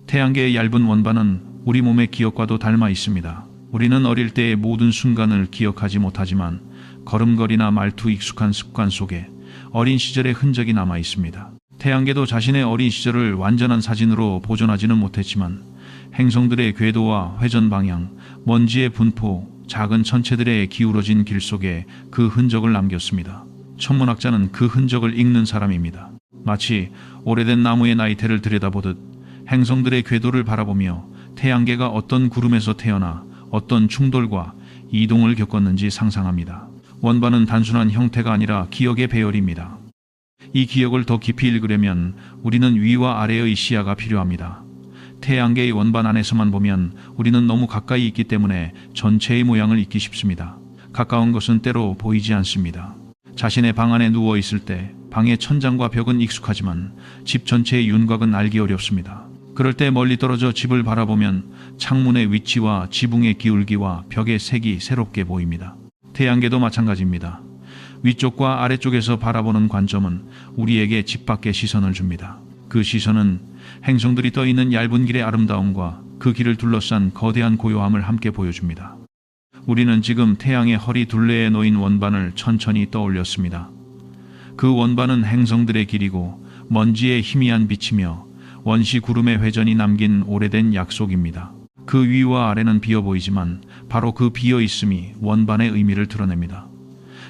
태양계의 얇은 원반은 우리 몸의 기억과도 닮아 있습니다. 우리는 어릴 때의 모든 순간을 기억하지 못하지만 걸음걸이나 말투, 익숙한 습관 속에 어린 시절의 흔적이 남아 있습니다. 태양계도 자신의 어린 시절을 완전한 사진으로 보존하지는 못했지만 행성들의 궤도와 회전 방향, 먼지의 분포, 작은 천체들의 기울어진 길 속에 그 흔적을 남겼습니다. 천문학자는 그 흔적을 읽는 사람입니다. 마치 오래된 나무의 나이테를 들여다보듯 행성들의 궤도를 바라보며 태양계가 어떤 구름에서 태어나 어떤 충돌과 이동을 겪었는지 상상합니다. 원반은 단순한 형태가 아니라 기억의 배열입니다. 이 기억을 더 깊이 읽으려면 우리는 위와 아래의 시야가 필요합니다. 태양계의 원반 안에서만 보면 우리는 너무 가까이 있기 때문에 전체의 모양을 잊기 쉽습니다. 가까운 것은 때로 보이지 않습니다. 자신의 방 안에 누워 있을 때 방의 천장과 벽은 익숙하지만 집 전체의 윤곽은 알기 어렵습니다. 그럴 때 멀리 떨어져 집을 바라보면 창문의 위치와 지붕의 기울기와 벽의 색이 새롭게 보입니다. 태양계도 마찬가지입니다. 위쪽과 아래쪽에서 바라보는 관점은 우리에게 집 밖의 시선을 줍니다. 그 시선은 행성들이 떠있는 얇은 길의 아름다움과 그 길을 둘러싼 거대한 고요함을 함께 보여줍니다. 우리는 지금 태양의 허리 둘레에 놓인 원반을 천천히 떠올렸습니다. 그 원반은 행성들의 길이고 먼지에 희미한 빛이며 원시 구름의 회전이 남긴 오래된 약속입니다. 그 위와 아래는 비어 보이지만 바로 그 비어 있음이 원반의 의미를 드러냅니다.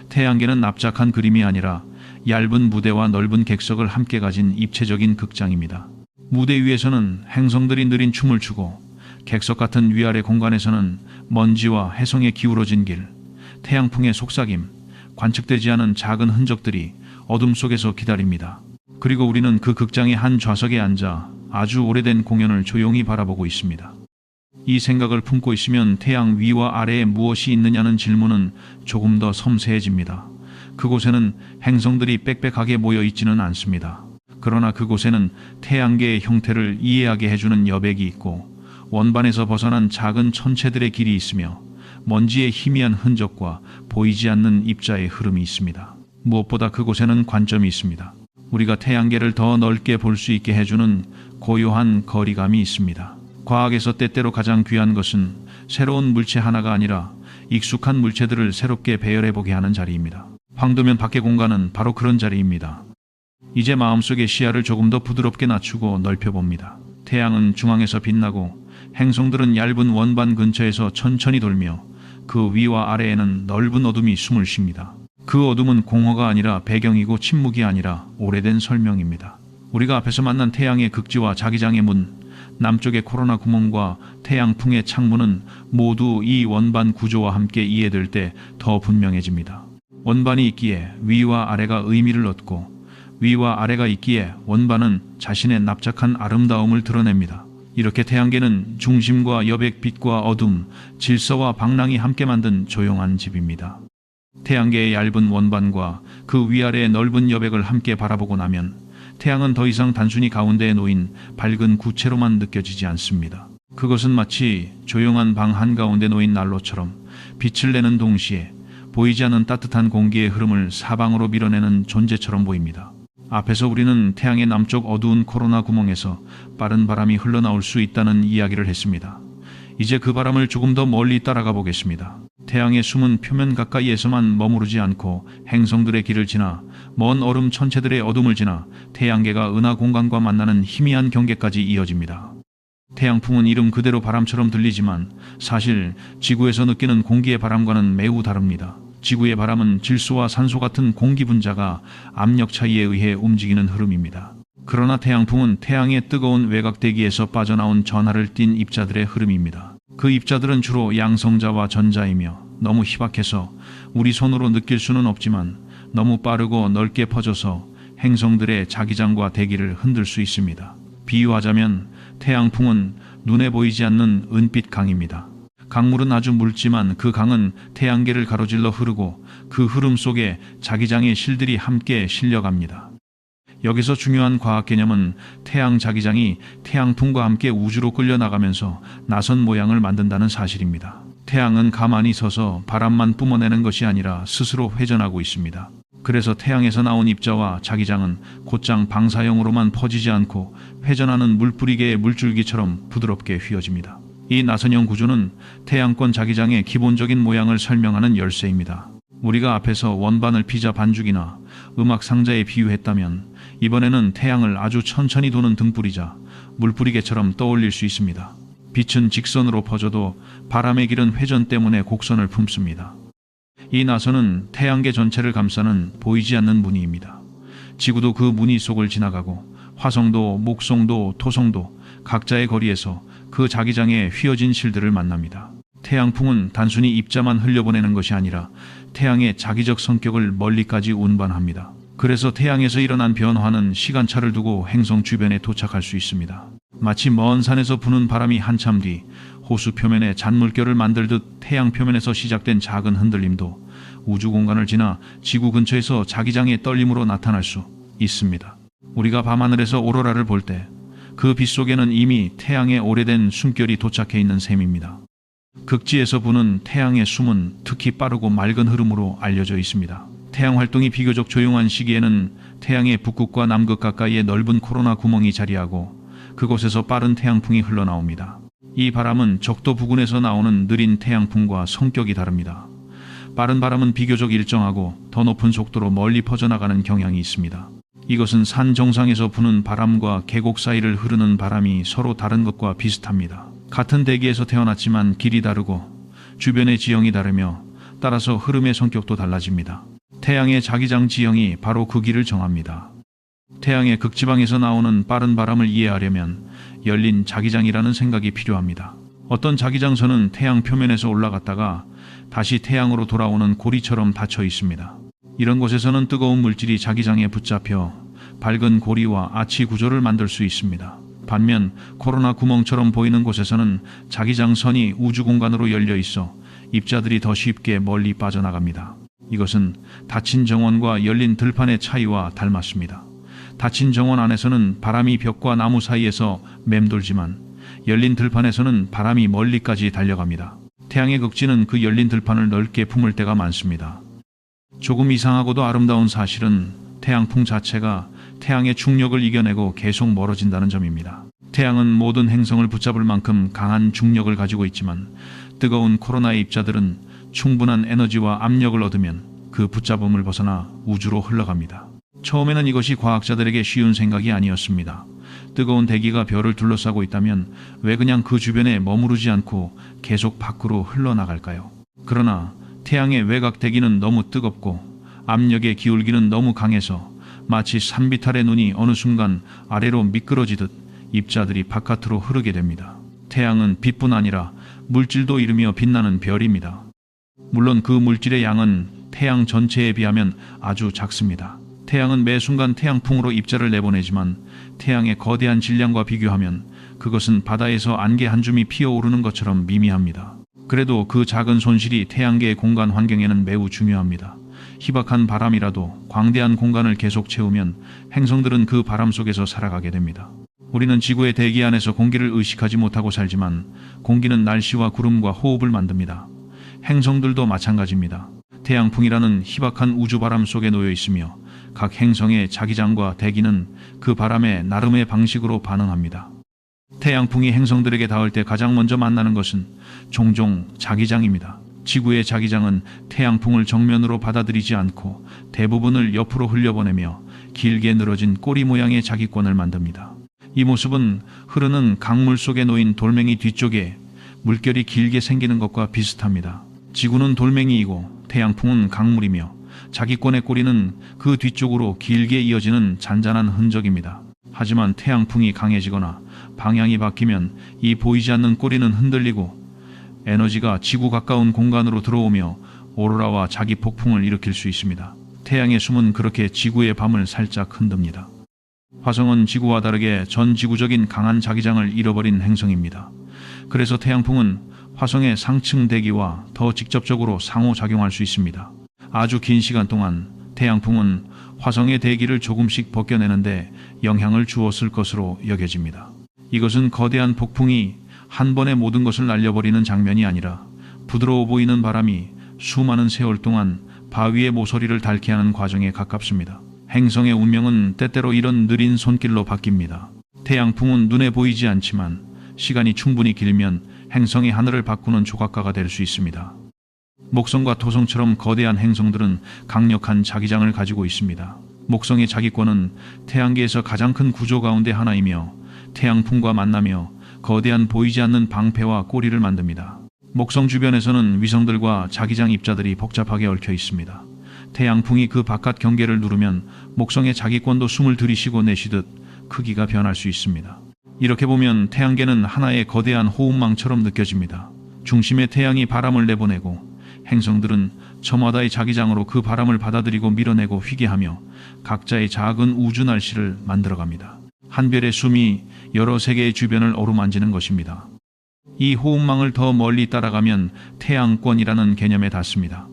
태양계는 납작한 그림이 아니라 얇은 무대와 넓은 객석을 함께 가진 입체적인 극장입니다. 무대 위에서는 행성들이 느린 춤을 추고 객석 같은 위아래 공간에서는 먼지와 해성에 기울어진 길, 태양풍의 속삭임, 관측되지 않은 작은 흔적들이 어둠 속에서 기다립니다. 그리고 우리는 그 극장의 한 좌석에 앉아 아주 오래된 공연을 조용히 바라보고 있습니다. 이 생각을 품고 있으면 태양 위와 아래에 무엇이 있느냐는 질문은 조금 더 섬세해집니다. 그곳에는 행성들이 빽빽하게 모여 있지는 않습니다. 그러나 그곳에는 태양계의 형태를 이해하게 해주는 여백이 있고 원반에서 벗어난 작은 천체들의 길이 있으며 먼지의 희미한 흔적과 보이지 않는 입자의 흐름이 있습니다. 무엇보다 그곳에는 관점이 있습니다. 우리가 태양계를 더 넓게 볼 수 있게 해주는 고요한 거리감이 있습니다. 과학에서 때때로 가장 귀한 것은 새로운 물체 하나가 아니라 익숙한 물체들을 새롭게 배열해보게 하는 자리입니다. 황도면 밖의 공간은 바로 그런 자리입니다. 이제 마음속의 시야를 조금 더 부드럽게 낮추고 넓혀봅니다. 태양은 중앙에서 빛나고 행성들은 얇은 원반 근처에서 천천히 돌며 그 위와 아래에는 넓은 어둠이 숨을 쉽니다. 그 어둠은 공허가 아니라 배경이고 침묵이 아니라 오래된 설명입니다. 우리가 앞에서 만난 태양의 극지와 자기장의 문, 남쪽의 코로나 구멍과 태양풍의 창문은 모두 이 원반 구조와 함께 이해될 때 더 분명해집니다. 원반이 있기에 위와 아래가 의미를 얻고 위와 아래가 있기에 원반은 자신의 납작한 아름다움을 드러냅니다. 이렇게 태양계는 중심과 여백, 빛과 어둠, 질서와 방랑이 함께 만든 조용한 집입니다. 태양계의 얇은 원반과 그 위아래의 넓은 여백을 함께 바라보고 나면 태양은 더 이상 단순히 가운데에 놓인 밝은 구체로만 느껴지지 않습니다. 그것은 마치 조용한 방 한가운데 놓인 난로처럼 빛을 내는 동시에 보이지 않는 따뜻한 공기의 흐름을 사방으로 밀어내는 존재처럼 보입니다. 앞에서 우리는 태양의 남쪽 어두운 코로나 구멍에서 빠른 바람이 흘러나올 수 있다는 이야기를 했습니다. 이제 그 바람을 조금 더 멀리 따라가 보겠습니다. 태양의 숨은 표면 가까이에서만 머무르지 않고 행성들의 길을 지나 먼 얼음 천체들의 어둠을 지나 태양계가 은하 공간과 만나는 희미한 경계까지 이어집니다. 태양풍은 이름 그대로 바람처럼 들리지만 사실 지구에서 느끼는 공기의 바람과는 매우 다릅니다. 지구의 바람은 질소와 산소 같은 공기 분자가 압력 차이에 의해 움직이는 흐름입니다. 그러나 태양풍은 태양의 뜨거운 외곽 대기에서 빠져나온 전하를 띤 입자들의 흐름입니다. 그 입자들은 주로 양성자와 전자이며 너무 희박해서 우리 손으로 느낄 수는 없지만 너무 빠르고 넓게 퍼져서 행성들의 자기장과 대기를 흔들 수 있습니다. 비유하자면 태양풍은 눈에 보이지 않는 은빛 강입니다. 강물은 아주 묽지만 그 강은 태양계를 가로질러 흐르고 그 흐름 속에 자기장의 실들이 함께 실려갑니다. 여기서 중요한 과학 개념은 태양 자기장이 태양풍과 함께 우주로 끌려나가면서 나선 모양을 만든다는 사실입니다. 태양은 가만히 서서 바람만 뿜어내는 것이 아니라 스스로 회전하고 있습니다. 그래서 태양에서 나온 입자와 자기장은 곧장 방사형으로만 퍼지지 않고 회전하는 물뿌리개의 물줄기처럼 부드럽게 휘어집니다. 이 나선형 구조는 태양권 자기장의 기본적인 모양을 설명하는 열쇠입니다. 우리가 앞에서 원반을 피자 반죽이나 음악 상자에 비유했다면 이번에는 태양을 아주 천천히 도는 등불이자 물뿌리개처럼 떠올릴 수 있습니다. 빛은 직선으로 퍼져도 바람의 길은 회전 때문에 곡선을 품습니다. 이 나선은 태양계 전체를 감싸는 보이지 않는 무늬입니다. 지구도 그 무늬 속을 지나가고 화성도, 목성도, 토성도 각자의 거리에서 그 자기장에 휘어진 실들을 만납니다. 태양풍은 단순히 입자만 흘려보내는 것이 아니라 태양의 자기적 성격을 멀리까지 운반합니다. 그래서 태양에서 일어난 변화는 시간차를 두고 행성 주변에 도착할 수 있습니다. 마치 먼 산에서 부는 바람이 한참 뒤 호수 표면에 잔물결을 만들듯 태양 표면에서 시작된 작은 흔들림도 우주 공간을 지나 지구 근처에서 자기장의 떨림으로 나타날 수 있습니다. 우리가 밤하늘에서 오로라를 볼 때 그 빛 속에는 이미 태양의 오래된 숨결이 도착해 있는 셈입니다. 극지에서 부는 태양의 숨은 특히 빠르고 맑은 흐름으로 알려져 있습니다. 태양 활동이 비교적 조용한 시기에는 태양의 북극과 남극 가까이에 넓은 코로나 구멍이 자리하고 그곳에서 빠른 태양풍이 흘러나옵니다. 이 바람은 적도 부근에서 나오는 느린 태양풍과 성격이 다릅니다. 빠른 바람은 비교적 일정하고 더 높은 속도로 멀리 퍼져나가는 경향이 있습니다. 이것은 산 정상에서 부는 바람과 계곡 사이를 흐르는 바람이 서로 다른 것과 비슷합니다. 같은 대기에서 태어났지만 길이 다르고 주변의 지형이 다르며 따라서 흐름의 성격도 달라집니다. 태양의 자기장 지형이 바로 그 길을 정합니다. 태양의 극지방에서 나오는 빠른 바람을 이해하려면 열린 자기장이라는 생각이 필요합니다. 어떤 자기장선은 태양 표면에서 올라갔다가 다시 태양으로 돌아오는 고리처럼 닫혀 있습니다. 이런 곳에서는 뜨거운 물질이 자기장에 붙잡혀 밝은 고리와 아치 구조를 만들 수 있습니다. 반면 코로나 구멍처럼 보이는 곳에서는 자기장선이 우주 공간으로 열려 있어 입자들이 더 쉽게 멀리 빠져나갑니다. 이것은 닫힌 정원과 열린 들판의 차이와 닮았습니다. 닫힌 정원 안에서는 바람이 벽과 나무 사이에서 맴돌지만 열린 들판에서는 바람이 멀리까지 달려갑니다. 태양의 극지는 그 열린 들판을 넓게 품을 때가 많습니다. 조금 이상하고도 아름다운 사실은 태양풍 자체가 태양의 중력을 이겨내고 계속 멀어진다는 점입니다. 태양은 모든 행성을 붙잡을 만큼 강한 중력을 가지고 있지만 뜨거운 코로나의 입자들은 충분한 에너지와 압력을 얻으면 그 붙잡음을 벗어나 우주로 흘러갑니다. 처음에는 이것이 과학자들에게 쉬운 생각이 아니었습니다. 뜨거운 대기가 별을 둘러싸고 있다면 왜 그냥 그 주변에 머무르지 않고 계속 밖으로 흘러나갈까요? 그러나 태양의 외곽 대기는 너무 뜨겁고 압력의 기울기는 너무 강해서 마치 산비탈의 눈이 어느 순간 아래로 미끄러지듯 입자들이 바깥으로 흐르게 됩니다. 태양은 빛뿐 아니라 물질도 이루며 빛나는 별입니다. 물론 그 물질의 양은 태양 전체에 비하면 아주 작습니다. 태양은 매 순간 태양풍으로 입자를 내보내지만 태양의 거대한 질량과 비교하면 그것은 바다에서 안개 한 줌이 피어오르는 것처럼 미미합니다. 그래도 그 작은 손실이 태양계의 공간 환경에는 매우 중요합니다. 희박한 바람이라도 광대한 공간을 계속 채우면 행성들은 그 바람 속에서 살아가게 됩니다. 우리는 지구의 대기 안에서 공기를 의식하지 못하고 살지만 공기는 날씨와 구름과 호흡을 만듭니다. 행성들도 마찬가지입니다. 태양풍이라는 희박한 우주바람 속에 놓여 있으며 각 행성의 자기장과 대기는 그 바람에 나름의 방식으로 반응합니다. 태양풍이 행성들에게 닿을 때 가장 먼저 만나는 것은 종종 자기장입니다. 지구의 자기장은 태양풍을 정면으로 받아들이지 않고 대부분을 옆으로 흘려보내며 길게 늘어진 꼬리 모양의 자기권을 만듭니다. 이 모습은 흐르는 강물 속에 놓인 돌멩이 뒤쪽에 물결이 길게 생기는 것과 비슷합니다. 지구는 돌멩이이고 태양풍은 강물이며 자기권의 꼬리는 그 뒤쪽으로 길게 이어지는 잔잔한 흔적입니다. 하지만 태양풍이 강해지거나 방향이 바뀌면 이 보이지 않는 꼬리는 흔들리고 에너지가 지구 가까운 공간으로 들어오며 오로라와 자기 폭풍을 일으킬 수 있습니다. 태양의 숨은 그렇게 지구의 밤을 살짝 흔듭니다. 화성은 지구와 다르게 전 지구적인 강한 자기장을 잃어버린 행성입니다. 그래서 태양풍은 화성의 상층 대기와 더 직접적으로 상호작용할 수 있습니다. 아주 긴 시간 동안 태양풍은 화성의 대기를 조금씩 벗겨내는데 영향을 주었을 것으로 여겨집니다. 이것은 거대한 폭풍이 한 번에 모든 것을 날려버리는 장면이 아니라 부드러워 보이는 바람이 수많은 세월 동안 바위의 모서리를 닳게 하는 과정에 가깝습니다. 행성의 운명은 때때로 이런 느린 손길로 바뀝니다. 태양풍은 눈에 보이지 않지만 시간이 충분히 길면 행성의 하늘을 바꾸는 조각가가 될 수 있습니다. 목성과 토성처럼 거대한 행성들은 강력한 자기장을 가지고 있습니다. 목성의 자기권은 태양계에서 가장 큰 구조 가운데 하나이며 태양풍과 만나며 거대한 보이지 않는 방패와 꼬리를 만듭니다. 목성 주변에서는 위성들과 자기장 입자들이 복잡하게 얽혀 있습니다. 태양풍이 그 바깥 경계를 누르면 목성의 자기권도 숨을 들이쉬고 내쉬듯 크기가 변할 수 있습니다. 이렇게 보면 태양계는 하나의 거대한 호흡망처럼 느껴집니다. 중심에 태양이 바람을 내보내고 행성들은 저마다의 자기장으로 그 바람을 받아들이고 밀어내고 휘게 하며 각자의 작은 우주 날씨를 만들어갑니다. 한 별의 숨이 여러 세계의 주변을 어루만지는 것입니다. 이 호흡망을 더 멀리 따라가면 태양권이라는 개념에 닿습니다.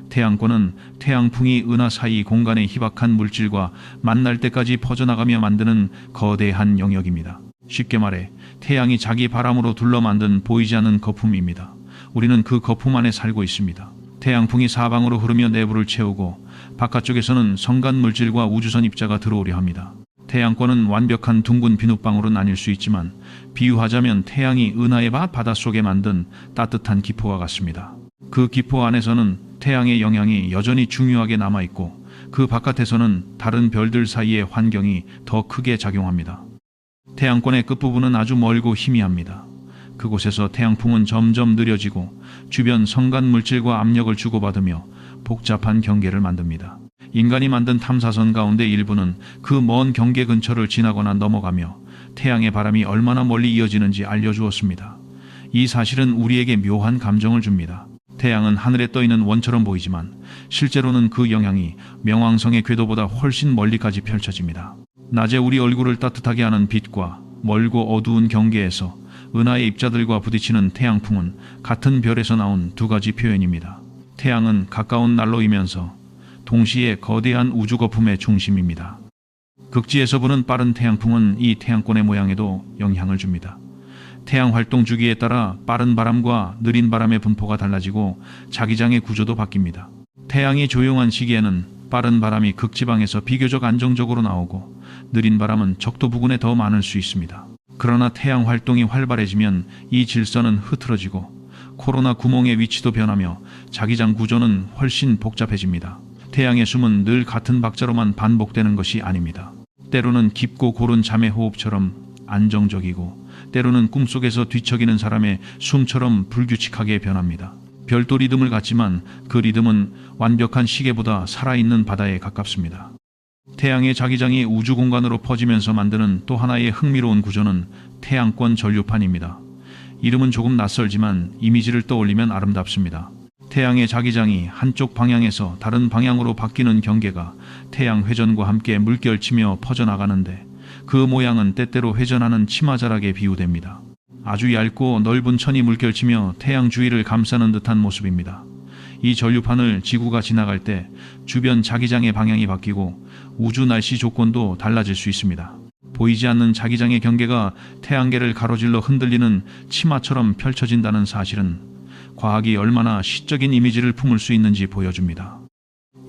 태양권은 태양풍이 은하 사이 공간의 희박한 물질과 만날 때까지 퍼져나가며 만드는 거대한 영역입니다. 쉽게 말해 태양이 자기 바람으로 둘러 만든 보이지 않는 거품입니다. 우리는 그 거품 안에 살고 있습니다. 태양풍이 사방으로 흐르며 내부를 채우고 바깥쪽에서는 성간 물질과 우주선 입자가 들어오려 합니다. 태양권은 완벽한 둥근 비눗방울은 아닐 수 있지만 비유하자면 태양이 은하의 바닷속에 만든 따뜻한 기포와 같습니다. 그 기포 안에서는 태양의 영향이 여전히 중요하게 남아있고 그 바깥에서는 다른 별들 사이의 환경이 더 크게 작용합니다. 태양권의 끝부분은 아주 멀고 희미합니다. 그곳에서 태양풍은 점점 느려지고 주변 성간 물질과 압력을 주고받으며 복잡한 경계를 만듭니다. 인간이 만든 탐사선 가운데 일부는 그 먼 경계 근처를 지나거나 넘어가며 태양의 바람이 얼마나 멀리 이어지는지 알려주었습니다. 이 사실은 우리에게 묘한 감정을 줍니다. 태양은 하늘에 떠있는 원처럼 보이지만 실제로는 그 영향이 명왕성의 궤도보다 훨씬 멀리까지 펼쳐집니다. 낮에 우리 얼굴을 따뜻하게 하는 빛과 멀고 어두운 경계에서 은하의 입자들과 부딪히는 태양풍은 같은 별에서 나온 두 가지 표현입니다. 태양은 가까운 난로이면서 동시에 거대한 우주 거품의 중심입니다. 극지에서 부는 빠른 태양풍은 이 태양권의 모양에도 영향을 줍니다. 태양 활동 주기에 따라 빠른 바람과 느린 바람의 분포가 달라지고 자기장의 구조도 바뀝니다. 태양이 조용한 시기에는 빠른 바람이 극지방에서 비교적 안정적으로 나오고 느린 바람은 적도 부근에 더 많을 수 있습니다. 그러나 태양 활동이 활발해지면 이 질서는 흐트러지고 코로나 구멍의 위치도 변하며 자기장 구조는 훨씬 복잡해집니다. 태양의 숨은 늘 같은 박자로만 반복되는 것이 아닙니다. 때로는 깊고 고른 잠의 호흡처럼 안정적이고 때로는 꿈속에서 뒤척이는 사람의 숨처럼 불규칙하게 변합니다. 별도 리듬을 갖지만 그 리듬은 완벽한 시계보다 살아있는 바다에 가깝습니다. 태양의 자기장이 우주 공간으로 퍼지면서 만드는 또 하나의 흥미로운 구조는 태양권 전류판입니다. 이름은 조금 낯설지만 이미지를 떠올리면 아름답습니다. 태양의 자기장이 한쪽 방향에서 다른 방향으로 바뀌는 경계가 태양 회전과 함께 물결치며 퍼져나가는데 그 모양은 때때로 회전하는 치마자락에 비유됩니다. 아주 얇고 넓은 천이 물결치며 태양 주위를 감싸는 듯한 모습입니다. 이 전류판을 지구가 지나갈 때 주변 자기장의 방향이 바뀌고 우주 날씨 조건도 달라질 수 있습니다. 보이지 않는 자기장의 경계가 태양계를 가로질러 흔들리는 치마처럼 펼쳐진다는 사실은 과학이 얼마나 시적인 이미지를 품을 수 있는지 보여줍니다.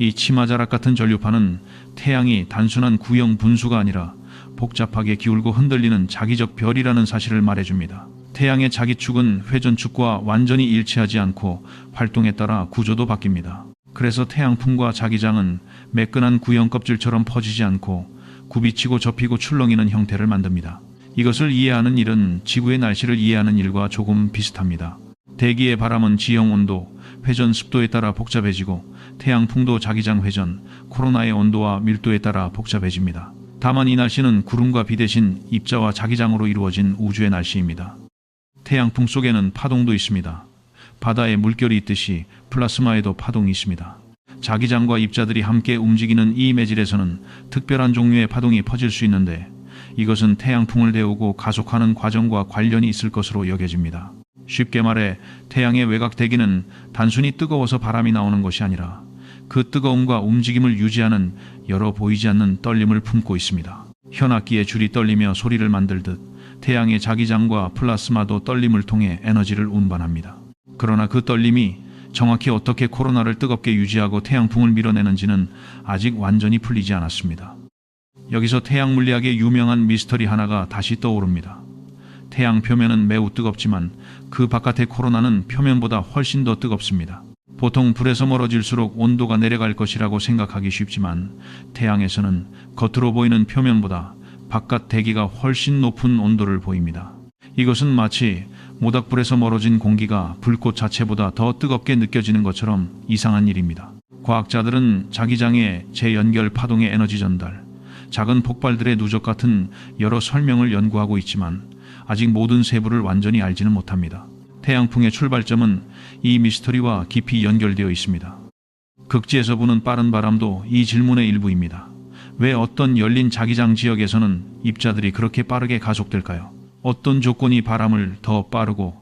이 치마자락 같은 전류판은 태양이 단순한 구형 분수가 아니라 복잡하게 기울고 흔들리는 자기적 별이라는 사실을 말해줍니다. 태양의 자기축은 회전축과 완전히 일치하지 않고 활동에 따라 구조도 바뀝니다. 그래서 태양풍과 자기장은 매끈한 구형 껍질처럼 퍼지지 않고 굽이치고 접히고 출렁이는 형태를 만듭니다. 이것을 이해하는 일은 지구의 날씨를 이해하는 일과 조금 비슷합니다. 대기의 바람은 지형 온도, 회전 습도에 따라 복잡해지고 태양풍도 자기장 회전, 코로나의 온도와 밀도에 따라 복잡해집니다. 다만 이 날씨는 구름과 비 대신 입자와 자기장으로 이루어진 우주의 날씨입니다. 태양풍 속에는 파동도 있습니다. 바다에 물결이 있듯이 플라스마에도 파동이 있습니다. 자기장과 입자들이 함께 움직이는 이 매질에서는 특별한 종류의 파동이 퍼질 수 있는데 이것은 태양풍을 데우고 가속하는 과정과 관련이 있을 것으로 여겨집니다. 쉽게 말해 태양의 외곽 대기는 단순히 뜨거워서 바람이 나오는 것이 아니라 그 뜨거움과 움직임을 유지하는 여러 보이지 않는 떨림을 품고 있습니다. 현악기의 줄이 떨리며 소리를 만들듯 태양의 자기장과 플라스마도 떨림을 통해 에너지를 운반합니다. 그러나 그 떨림이 정확히 어떻게 코로나를 뜨겁게 유지하고 태양풍을 밀어내는지는 아직 완전히 풀리지 않았습니다. 여기서 태양 물리학의 유명한 미스터리 하나가 다시 떠오릅니다. 태양 표면은 매우 뜨겁지만 그 바깥의 코로나는 표면보다 훨씬 더 뜨겁습니다. 보통 불에서 멀어질수록 온도가 내려갈 것이라고 생각하기 쉽지만 태양에서는 겉으로 보이는 표면보다 바깥 대기가 훨씬 높은 온도를 보입니다. 이것은 마치 모닥불에서 멀어진 공기가 불꽃 자체보다 더 뜨겁게 느껴지는 것처럼 이상한 일입니다. 과학자들은 자기장의 재연결 파동의 에너지 전달, 작은 폭발들의 누적 같은 여러 설명을 연구하고 있지만 아직 모든 세부를 완전히 알지는 못합니다. 태양풍의 출발점은 이 미스터리와 깊이 연결되어 있습니다. 극지에서 부는 빠른 바람도 이 질문의 일부입니다. 왜 어떤 열린 자기장 지역에서는 입자들이 그렇게 빠르게 가속될까요? 어떤 조건이 바람을 더 빠르고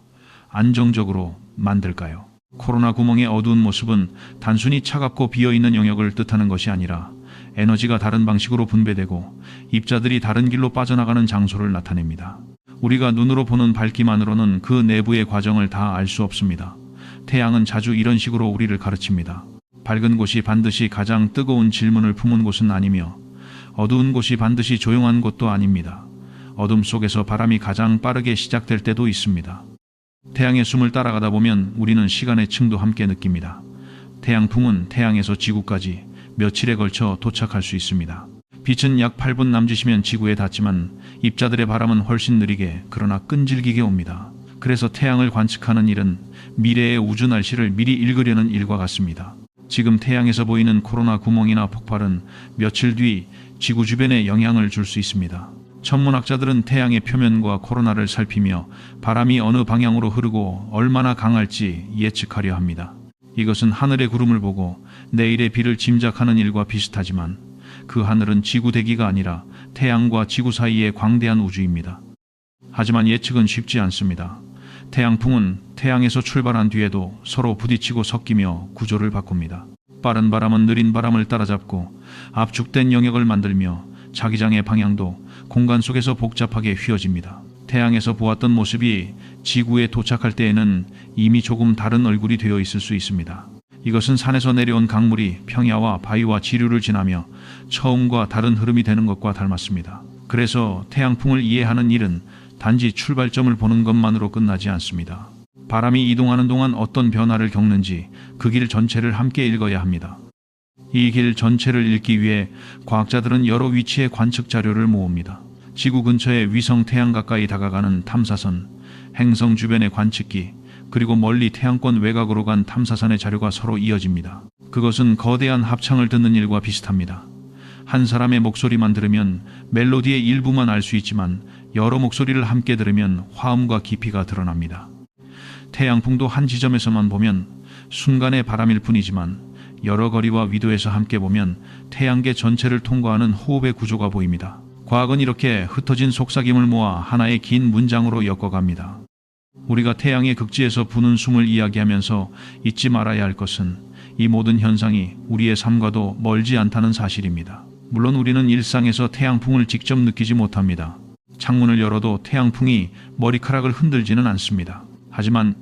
안정적으로 만들까요? 코로나 구멍의 어두운 모습은 단순히 차갑고 비어있는 영역을 뜻하는 것이 아니라 에너지가 다른 방식으로 분배되고 입자들이 다른 길로 빠져나가는 장소를 나타냅니다. 우리가 눈으로 보는 밝기만으로는 그 내부의 과정을 다 알 수 없습니다. 태양은 자주 이런 식으로 우리를 가르칩니다. 밝은 곳이 반드시 가장 뜨거운 질문을 품은 곳은 아니며 어두운 곳이 반드시 조용한 곳도 아닙니다. 어둠 속에서 바람이 가장 빠르게 시작될 때도 있습니다. 태양의 숨을 따라가다 보면 우리는 시간의 층도 함께 느낍니다. 태양풍은 태양에서 지구까지 며칠에 걸쳐 도착할 수 있습니다. 빛은 약 8분 남짓이면 지구에 닿지만 입자들의 바람은 훨씬 느리게 그러나 끈질기게 옵니다. 그래서 태양을 관측하는 일은 미래의 우주 날씨를 미리 읽으려는 일과 같습니다. 지금 태양에서 보이는 코로나 구멍이나 폭발은 며칠 뒤 지구 주변에 영향을 줄 수 있습니다. 천문학자들은 태양의 표면과 코로나를 살피며 바람이 어느 방향으로 흐르고 얼마나 강할지 예측하려 합니다. 이것은 하늘의 구름을 보고 내일의 비를 짐작하는 일과 비슷하지만 그 하늘은 지구 대기가 아니라 태양과 지구 사이의 광대한 우주입니다. 하지만 예측은 쉽지 않습니다. 태양풍은 태양에서 출발한 뒤에도 서로 부딪히고 섞이며 구조를 바꿉니다. 빠른 바람은 느린 바람을 따라잡고 압축된 영역을 만들며 자기장의 방향도 공간 속에서 복잡하게 휘어집니다. 태양에서 보았던 모습이 지구에 도착할 때에는 이미 조금 다른 얼굴이 되어 있을 수 있습니다. 이것은 산에서 내려온 강물이 평야와 바위와 지류를 지나며 처음과 다른 흐름이 되는 것과 닮았습니다. 그래서 태양풍을 이해하는 일은 단지 출발점을 보는 것만으로 끝나지 않습니다. 바람이 이동하는 동안 어떤 변화를 겪는지 그 길 전체를 함께 읽어야 합니다. 이 길 전체를 읽기 위해 과학자들은 여러 위치의 관측 자료를 모읍니다. 지구 근처의 위성 태양 가까이 다가가는 탐사선, 행성 주변의 관측기, 그리고 멀리 태양권 외곽으로 간 탐사선의 자료가 서로 이어집니다. 그것은 거대한 합창을 듣는 일과 비슷합니다. 한 사람의 목소리만 들으면 멜로디의 일부만 알 수 있지만 여러 목소리를 함께 들으면 화음과 깊이가 드러납니다. 태양풍도 한 지점에서만 보면 순간의 바람일 뿐이지만 여러 거리와 위도에서 함께 보면 태양계 전체를 통과하는 호흡의 구조가 보입니다. 과학은 이렇게 흩어진 속삭임을 모아 하나의 긴 문장으로 엮어갑니다. 우리가 태양의 극지에서 부는 숨을 이야기하면서 잊지 말아야 할 것은 이 모든 현상이 우리의 삶과도 멀지 않다는 사실입니다. 물론 우리는 일상에서 태양풍을 직접 느끼지 못합니다. 창문을 열어도 태양풍이 머리카락을 흔들지는 않습니다. 하지만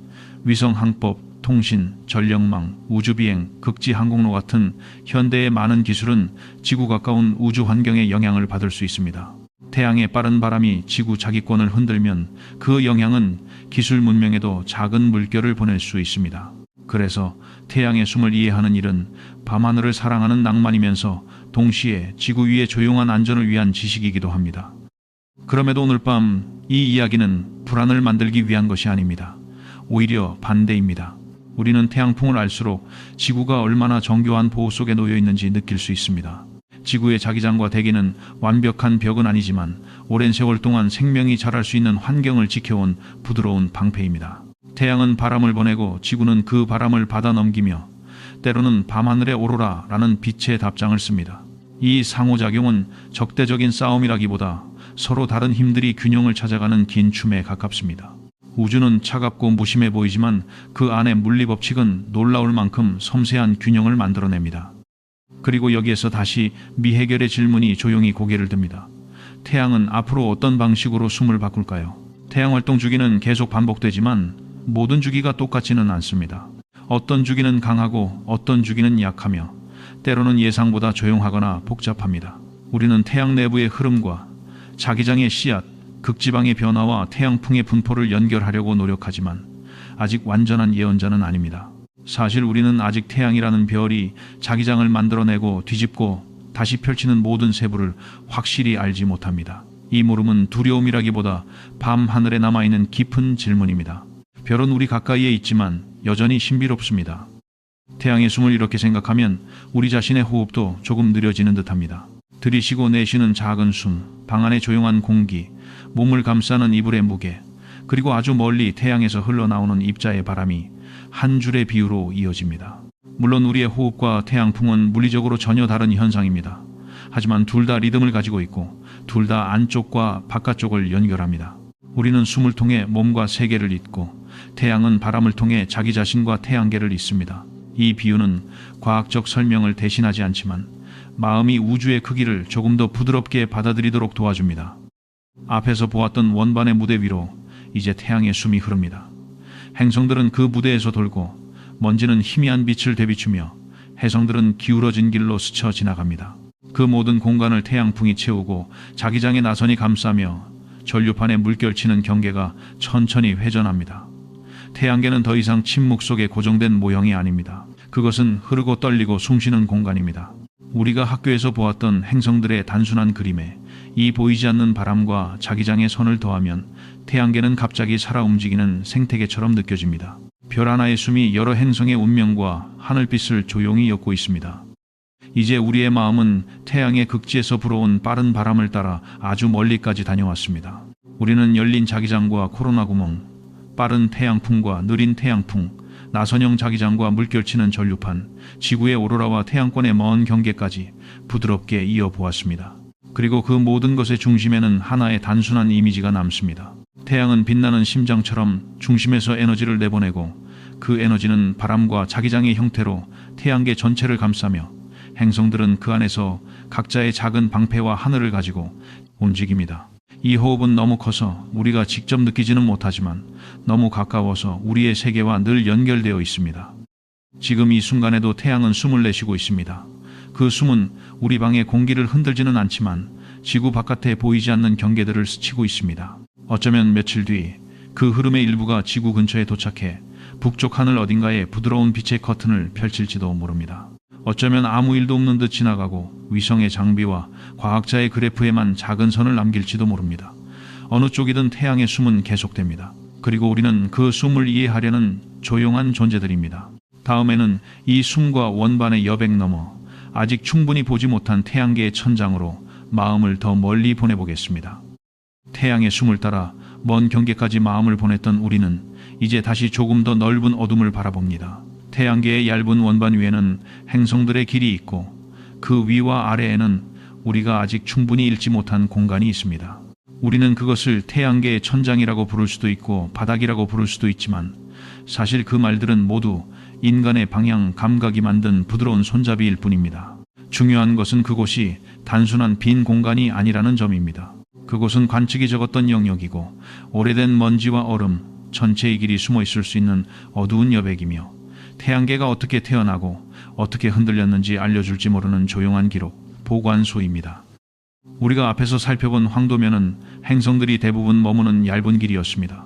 위성 항법, 통신, 전력망, 우주비행, 극지 항공로 같은 현대의 많은 기술은 지구 가까운 우주 환경에 영향을 받을 수 있습니다. 태양의 빠른 바람이 지구 자기권을 흔들면 그 영향은 기술 문명에도 작은 물결을 보낼 수 있습니다. 그래서 태양의 숨을 이해하는 일은 밤하늘을 사랑하는 낭만이면서 동시에 지구 위의 조용한 안전을 위한 지식이기도 합니다. 그럼에도 오늘 밤 이 이야기는 불안을 만들기 위한 것이 아닙니다. 오히려 반대입니다. 우리는 태양풍을 알수록 지구가 얼마나 정교한 보호 속에 놓여 있는지 느낄 수 있습니다. 지구의 자기장과 대기는 완벽한 벽은 아니지만 오랜 세월 동안 생명이 자랄 수 있는 환경을 지켜온 부드러운 방패입니다. 태양은 바람을 보내고 지구는 그 바람을 받아 넘기며 때로는 밤하늘의 오로라라는 빛의 답장을 씁니다. 이 상호작용은 적대적인 싸움이라기보다 서로 다른 힘들이 균형을 찾아가는 긴 춤에 가깝습니다. 우주는 차갑고 무심해 보이지만 그 안의 물리법칙은 놀라울 만큼 섬세한 균형을 만들어냅니다. 그리고 여기에서 다시 미해결의 질문이 조용히 고개를 듭니다. 태양은 앞으로 어떤 방식으로 숨을 바꿀까요? 태양활동 주기는 계속 반복되지만 모든 주기가 똑같지는 않습니다. 어떤 주기는 강하고 어떤 주기는 약하며 때로는 예상보다 조용하거나 복잡합니다. 우리는 태양 내부의 흐름과 자기장의 씨앗, 극지방의 변화와 태양풍의 분포를 연결하려고 노력하지만 아직 완전한 예언자는 아닙니다. 사실 우리는 아직 태양이라는 별이 자기장을 만들어내고 뒤집고 다시 펼치는 모든 세부를 확실히 알지 못합니다. 이 물음은 두려움이라기보다 밤 하늘에 남아있는 깊은 질문입니다. 별은 우리 가까이에 있지만 여전히 신비롭습니다. 태양의 숨을 이렇게 생각하면 우리 자신의 호흡도 조금 느려지는 듯합니다. 들이쉬고 내쉬는 작은 숨, 방 안의 조용한 공기, 몸을 감싸는 이불의 무게, 그리고 아주 멀리 태양에서 흘러나오는 입자의 바람이 한 줄의 비유로 이어집니다. 물론 우리의 호흡과 태양풍은 물리적으로 전혀 다른 현상입니다. 하지만 둘 다 리듬을 가지고 있고 둘 다 안쪽과 바깥쪽을 연결합니다. 우리는 숨을 통해 몸과 세계를 잇고 태양은 바람을 통해 자기 자신과 태양계를 잇습니다. 이 비유는 과학적 설명을 대신하지 않지만 마음이 우주의 크기를 조금 더 부드럽게 받아들이도록 도와줍니다. 앞에서 보았던 원반의 무대 위로 이제 태양의 숨이 흐릅니다. 행성들은 그 무대에서 돌고 먼지는 희미한 빛을 되비추며 해성들은 기울어진 길로 스쳐 지나갑니다. 그 모든 공간을 태양풍이 채우고 자기장의 나선이 감싸며 전류판에 물결치는 경계가 천천히 회전합니다. 태양계는 더 이상 침묵 속에 고정된 모형이 아닙니다. 그것은 흐르고 떨리고 숨쉬는 공간입니다. 우리가 학교에서 보았던 행성들의 단순한 그림에 이 보이지 않는 바람과 자기장의 선을 더하면 태양계는 갑자기 살아 움직이는 생태계처럼 느껴집니다. 별 하나의 숨이 여러 행성의 운명과 하늘빛을 조용히 엮고 있습니다. 이제 우리의 마음은 태양의 극지에서 불어온 빠른 바람을 따라 아주 멀리까지 다녀왔습니다. 우리는 열린 자기장과 코로나 구멍, 빠른 태양풍과 느린 태양풍, 나선형 자기장과 물결치는 전류판, 지구의 오로라와 태양권의 먼 경계까지 부드럽게 이어보았습니다. 그리고 그 모든 것의 중심에는 하나의 단순한 이미지가 남습니다. 태양은 빛나는 심장처럼 중심에서 에너지를 내보내고 그 에너지는 바람과 자기장의 형태로 태양계 전체를 감싸며 행성들은 그 안에서 각자의 작은 방패와 하늘을 가지고 움직입니다. 이 호흡은 너무 커서 우리가 직접 느끼지는 못하지만 너무 가까워서 우리의 세계와 늘 연결되어 있습니다. 지금 이 순간에도 태양은 숨을 내쉬고 있습니다. 그 숨은 우리 방의 공기를 흔들지는 않지만 지구 바깥에 보이지 않는 경계들을 스치고 있습니다. 어쩌면 며칠 뒤 그 흐름의 일부가 지구 근처에 도착해 북쪽 하늘 어딘가에 부드러운 빛의 커튼을 펼칠지도 모릅니다. 어쩌면 아무 일도 없는 듯 지나가고 위성의 장비와 과학자의 그래프에만 작은 선을 남길지도 모릅니다. 어느 쪽이든 태양의 숨은 계속됩니다. 그리고 우리는 그 숨을 이해하려는 조용한 존재들입니다. 다음에는 이 숨과 원반의 여백 넘어 아직 충분히 보지 못한 태양계의 천장으로 마음을 더 멀리 보내보겠습니다. 태양의 숨을 따라 먼 경계까지 마음을 보냈던 우리는 이제 다시 조금 더 넓은 어둠을 바라봅니다. 태양계의 얇은 원반 위에는 행성들의 길이 있고 그 위와 아래에는 우리가 아직 충분히 읽지 못한 공간이 있습니다. 우리는 그것을 태양계의 천장이라고 부를 수도 있고 바닥이라고 부를 수도 있지만 사실 그 말들은 모두 인간의 방향 감각이 만든 부드러운 손잡이일 뿐입니다. 중요한 것은 그곳이 단순한 빈 공간이 아니라는 점입니다. 그곳은 관측이 적었던 영역이고 오래된 먼지와 얼음, 전체의 길이 숨어 있을 수 있는 어두운 여백이며 태양계가 어떻게 태어나고 어떻게 흔들렸는지 알려줄지 모르는 조용한 기록, 보관소입니다. 우리가 앞에서 살펴본 황도면은 행성들이 대부분 머무는 얇은 길이었습니다.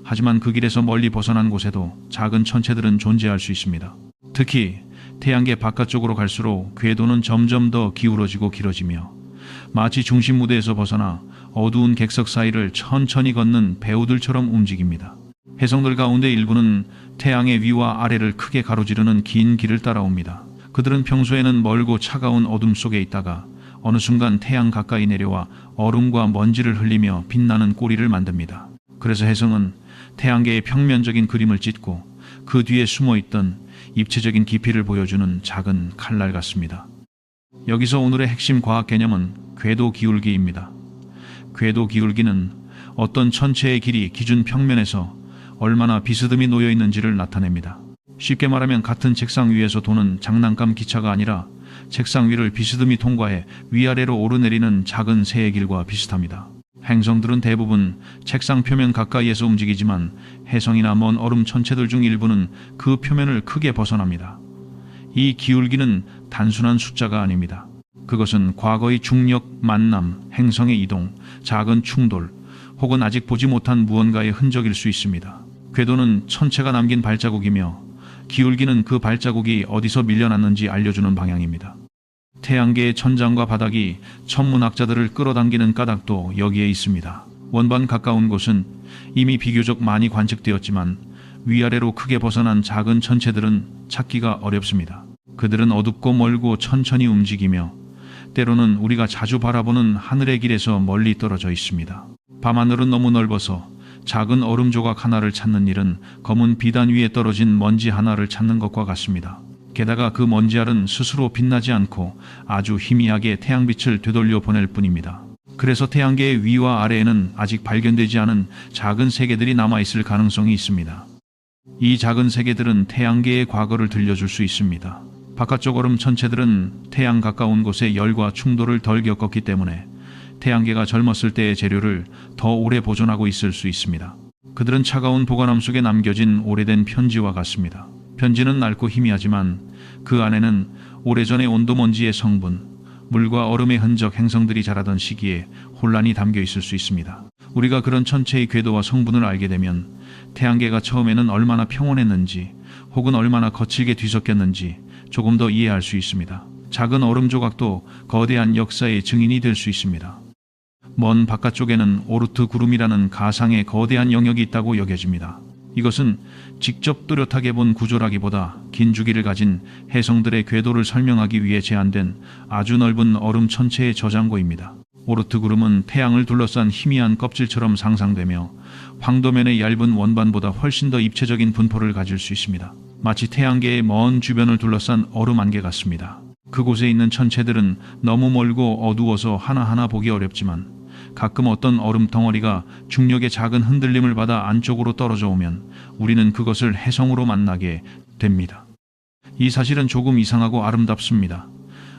하지만 그 길에서 멀리 벗어난 곳에도 작은 천체들은 존재할 수 있습니다. 특히 태양계 바깥쪽으로 갈수록 궤도는 점점 더 기울어지고 길어지며 마치 중심 무대에서 벗어나 어두운 객석 사이를 천천히 걷는 배우들처럼 움직입니다. 해성들 가운데 일부는 태양의 위와 아래를 크게 가로지르는 긴 길을 따라옵니다. 그들은 평소에는 멀고 차가운 어둠 속에 있다가 어느 순간 태양 가까이 내려와 얼음과 먼지를 흘리며 빛나는 꼬리를 만듭니다. 그래서 해성은 태양계의 평면적인 그림을 찢고 그 뒤에 숨어있던 입체적인 깊이를 보여주는 작은 칼날 같습니다. 여기서 오늘의 핵심 과학 개념은 궤도 기울기입니다. 궤도 기울기는 어떤 천체의 길이 기준 평면에서 얼마나 비스듬히 놓여 있는지를 나타냅니다. 쉽게 말하면 같은 책상 위에서 도는 장난감 기차가 아니라 책상 위를 비스듬히 통과해 위아래로 오르내리는 작은 새의 길과 비슷합니다. 행성들은 대부분 책상 표면 가까이에서 움직이지만 해성이나 먼 얼음 천체들 중 일부는 그 표면을 크게 벗어납니다. 이 기울기는 단순한 숫자가 아닙니다. 그것은 과거의 중력, 만남, 행성의 이동, 작은 충돌, 혹은 아직 보지 못한 무언가의 흔적일 수 있습니다. 궤도는 천체가 남긴 발자국이며 기울기는 그 발자국이 어디서 밀려났는지 알려주는 방향입니다. 태양계의 천장과 바닥이 천문학자들을 끌어당기는 까닭도 여기에 있습니다. 원반 가까운 곳은 이미 비교적 많이 관측되었지만 위아래로 크게 벗어난 작은 천체들은 찾기가 어렵습니다. 그들은 어둡고 멀고 천천히 움직이며 때로는 우리가 자주 바라보는 하늘의 길에서 멀리 떨어져 있습니다. 밤하늘은 너무 넓어서 작은 얼음 조각 하나를 찾는 일은 검은 비단 위에 떨어진 먼지 하나를 찾는 것과 같습니다. 게다가 그 먼지알은 스스로 빛나지 않고 아주 희미하게 태양빛을 되돌려 보낼 뿐입니다. 그래서 태양계의 위와 아래에는 아직 발견되지 않은 작은 세계들이 남아있을 가능성이 있습니다. 이 작은 세계들은 태양계의 과거를 들려줄 수 있습니다. 바깥쪽 얼음 천체들은 태양 가까운 곳의 열과 충돌을 덜 겪었기 때문에 태양계가 젊었을 때의 재료를 더 오래 보존하고 있을 수 있습니다. 그들은 차가운 보관함 속에 남겨진 오래된 편지와 같습니다. 편지는 낡고 희미하지만 그 안에는 오래전의 온도먼지의 성분, 물과 얼음의 흔적 행성들이 자라던 시기에 혼란이 담겨 있을 수 있습니다. 우리가 그런 천체의 궤도와 성분을 알게 되면 태양계가 처음에는 얼마나 평온했는지 혹은 얼마나 거칠게 뒤섞였는지 조금 더 이해할 수 있습니다. 작은 얼음 조각도 거대한 역사의 증인이 될 수 있습니다. 먼 바깥쪽에는 오르트 구름이라는 가상의 거대한 영역이 있다고 여겨집니다. 이것은 직접 뚜렷하게 본 구조라기보다 긴 주기를 가진 해성들의 궤도를 설명하기 위해 제안된 아주 넓은 얼음 천체의 저장고입니다. 오르트 구름은 태양을 둘러싼 희미한 껍질처럼 상상되며 황도면의 얇은 원반보다 훨씬 더 입체적인 분포를 가질 수 있습니다. 마치 태양계의 먼 주변을 둘러싼 얼음 안개 같습니다. 그곳에 있는 천체들은 너무 멀고 어두워서 하나하나 보기 어렵지만 가끔 어떤 얼음 덩어리가 중력의 작은 흔들림을 받아 안쪽으로 떨어져 오면 우리는 그것을 해성으로 만나게 됩니다. 이 사실은 조금 이상하고 아름답습니다.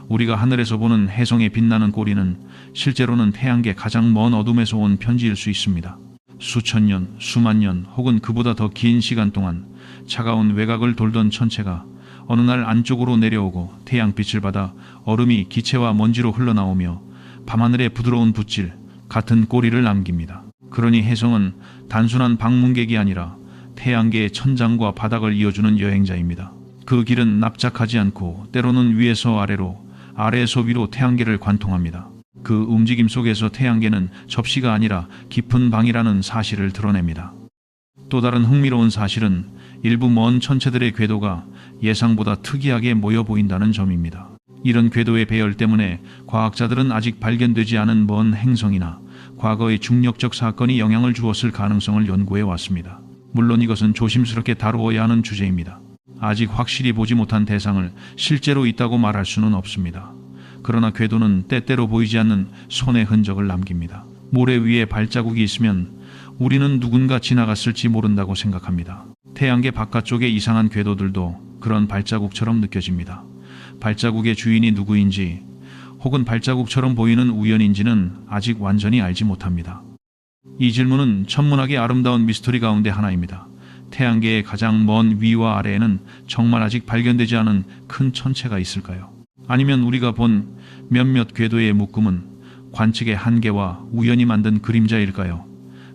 우리가 하늘에서 보는 해성의 빛나는 꼬리는 실제로는 태양계 가장 먼 어둠에서 온 편지일 수 있습니다. 수천 년, 수만 년 혹은 그보다 더 긴 시간 동안 차가운 외곽을 돌던 천체가 어느 날 안쪽으로 내려오고 태양빛을 받아 얼음이 기체와 먼지로 흘러나오며 밤하늘의 부드러운 붓질 같은 꼬리를 남깁니다. 그러니 해성은 단순한 방문객이 아니라 태양계의 천장과 바닥을 이어주는 여행자입니다. 그 길은 납작하지 않고 때로는 위에서 아래로, 아래에서 위로 태양계를 관통합니다. 그 움직임 속에서 태양계는 접시가 아니라 깊은 방이라는 사실을 드러냅니다. 또 다른 흥미로운 사실은 일부 먼 천체들의 궤도가 예상보다 특이하게 모여 보인다는 점입니다. 이런 궤도의 배열 때문에 과학자들은 아직 발견되지 않은 먼 행성이나 과거의 중력적 사건이 영향을 주었을 가능성을 연구해 왔습니다. 물론 이것은 조심스럽게 다루어야 하는 주제입니다. 아직 확실히 보지 못한 대상을 실제로 있다고 말할 수는 없습니다. 그러나 궤도는 때때로 보이지 않는 손의 흔적을 남깁니다. 모래 위에 발자국이 있으면 우리는 누군가 지나갔을지 모른다고 생각합니다. 태양계 바깥쪽의 이상한 궤도들도 그런 발자국처럼 느껴집니다. 발자국의 주인이 누구인지 혹은 발자국처럼 보이는 우연인지는 아직 완전히 알지 못합니다. 이 질문은 천문학의 아름다운 미스터리 가운데 하나입니다. 태양계의 가장 먼 위와 아래에는 정말 아직 발견되지 않은 큰 천체가 있을까요? 아니면 우리가 본 몇몇 궤도의 묶음은 관측의 한계와 우연히 만든 그림자일까요?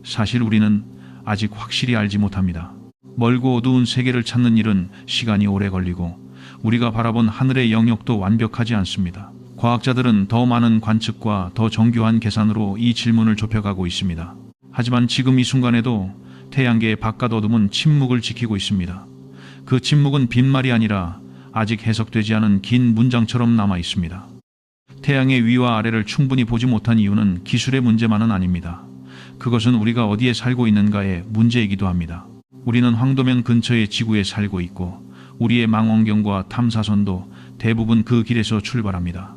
사실 우리는 아직 확실히 알지 못합니다. 멀고 어두운 세계를 찾는 일은 시간이 오래 걸리고 우리가 바라본 하늘의 영역도 완벽하지 않습니다. 과학자들은 더 많은 관측과 더 정교한 계산으로 이 질문을 좁혀가고 있습니다. 하지만 지금 이 순간에도 태양계의 바깥 어둠은 침묵을 지키고 있습니다. 그 침묵은 빈말이 아니라 아직 해석되지 않은 긴 문장처럼 남아 있습니다. 태양의 위와 아래를 충분히 보지 못한 이유는 기술의 문제만은 아닙니다. 그것은 우리가 어디에 살고 있는가의 문제이기도 합니다. 우리는 황도면 근처의 지구에 살고 있고 우리의 망원경과 탐사선도 대부분 그 길에서 출발합니다.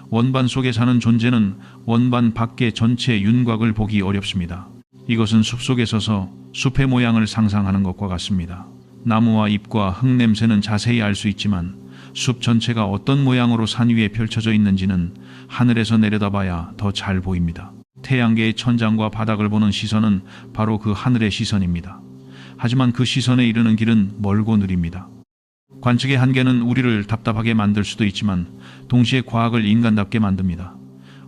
원반 속에 사는 존재는 원반 밖의 전체 윤곽을 보기 어렵습니다. 이것은 숲속에 서서 숲의 모양을 상상하는 것과 같습니다. 나무와 잎과 흙냄새는 자세히 알 수 있지만 숲 전체가 어떤 모양으로 산 위에 펼쳐져 있는지는 하늘에서 내려다봐야 더 잘 보입니다. 태양계의 천장과 바닥을 보는 시선은 바로 그 하늘의 시선입니다. 하지만 그 시선에 이르는 길은 멀고 느립니다. 관측의 한계는 우리를 답답하게 만들 수도 있지만 동시에 과학을 인간답게 만듭니다.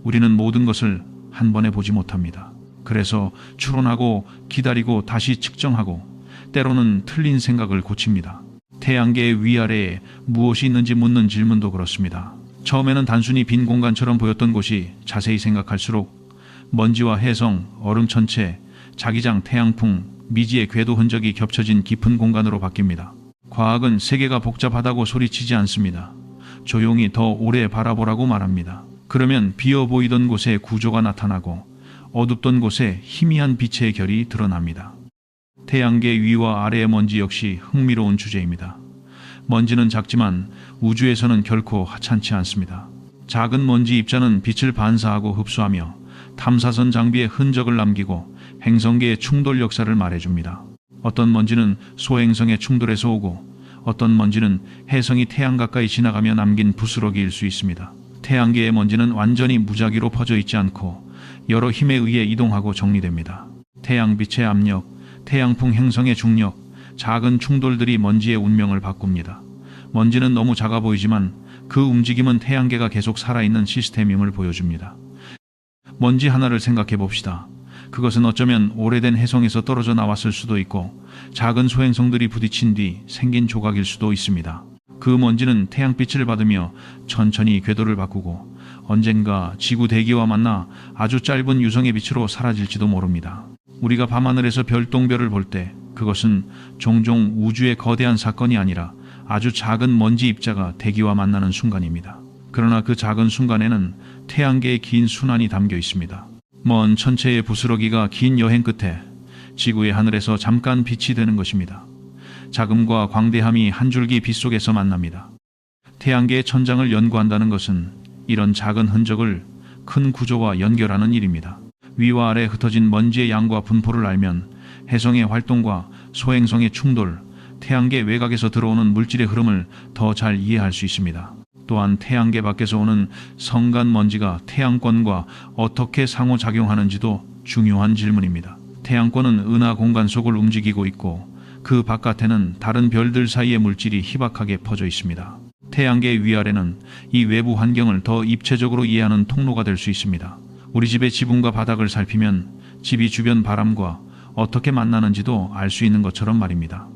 우리는 모든 것을 한 번에 보지 못합니다. 그래서 추론하고 기다리고 다시 측정하고 때로는 틀린 생각을 고칩니다. 태양계의 위아래에 무엇이 있는지 묻는 질문도 그렇습니다. 처음에는 단순히 빈 공간처럼 보였던 곳이 자세히 생각할수록 먼지와 해성, 얼음 천체, 자기장, 태양풍, 미지의 궤도 흔적이 겹쳐진 깊은 공간으로 바뀝니다. 과학은 세계가 복잡하다고 소리치지 않습니다. 조용히 더 오래 바라보라고 말합니다. 그러면 비어 보이던 곳에 구조가 나타나고 어둡던 곳에 희미한 빛의 결이 드러납니다. 태양계 위와 아래의 먼지 역시 흥미로운 주제입니다. 먼지는 작지만 우주에서는 결코 하찮지 않습니다. 작은 먼지 입자는 빛을 반사하고 흡수하며 탐사선 장비의 흔적을 남기고 행성계의 충돌 역사를 말해줍니다. 어떤 먼지는 소행성의 충돌에서 오고 어떤 먼지는 해성이 태양 가까이 지나가며 남긴 부스러기일 수 있습니다. 태양계의 먼지는 완전히 무작위로 퍼져 있지 않고 여러 힘에 의해 이동하고 정리됩니다. 태양빛의 압력, 태양풍 행성의 중력, 작은 충돌들이 먼지의 운명을 바꿉니다. 먼지는 너무 작아 보이지만 그 움직임은 태양계가 계속 살아있는 시스템임을 보여줍니다. 먼지 하나를 생각해 봅시다. 그것은 어쩌면 오래된 해성에서 떨어져 나왔을 수도 있고 작은 소행성들이 부딪힌 뒤 생긴 조각일 수도 있습니다. 그 먼지는 태양빛을 받으며 천천히 궤도를 바꾸고 언젠가 지구 대기와 만나 아주 짧은 유성의 빛으로 사라질지도 모릅니다. 우리가 밤하늘에서 별똥별을 볼 때 그것은 종종 우주의 거대한 사건이 아니라 아주 작은 먼지 입자가 대기와 만나는 순간입니다. 그러나 그 작은 순간에는 태양계의 긴 순환이 담겨 있습니다. 먼 천체의 부스러기가 긴 여행 끝에 지구의 하늘에서 잠깐 빛이 되는 것입니다. 자금과 광대함이 한 줄기 빛 속에서 만납니다. 태양계의 천장을 연구한다는 것은 이런 작은 흔적을 큰 구조와 연결하는 일입니다. 위와 아래 흩어진 먼지의 양과 분포를 알면 해성의 활동과 소행성의 충돌, 태양계 외곽에서 들어오는 물질의 흐름을 더 잘 이해할 수 있습니다. 또한 태양계 밖에서 오는 성간 먼지가 태양권과 어떻게 상호작용하는지도 중요한 질문입니다. 태양권은 은하 공간 속을 움직이고 있고 그 바깥에는 다른 별들 사이의 물질이 희박하게 퍼져 있습니다. 태양계 위아래는 이 외부 환경을 더 입체적으로 이해하는 통로가 될 수 있습니다. 우리 집의 지붕과 바닥을 살피면 집이 주변 바람과 어떻게 만나는지도 알 수 있는 것처럼 말입니다.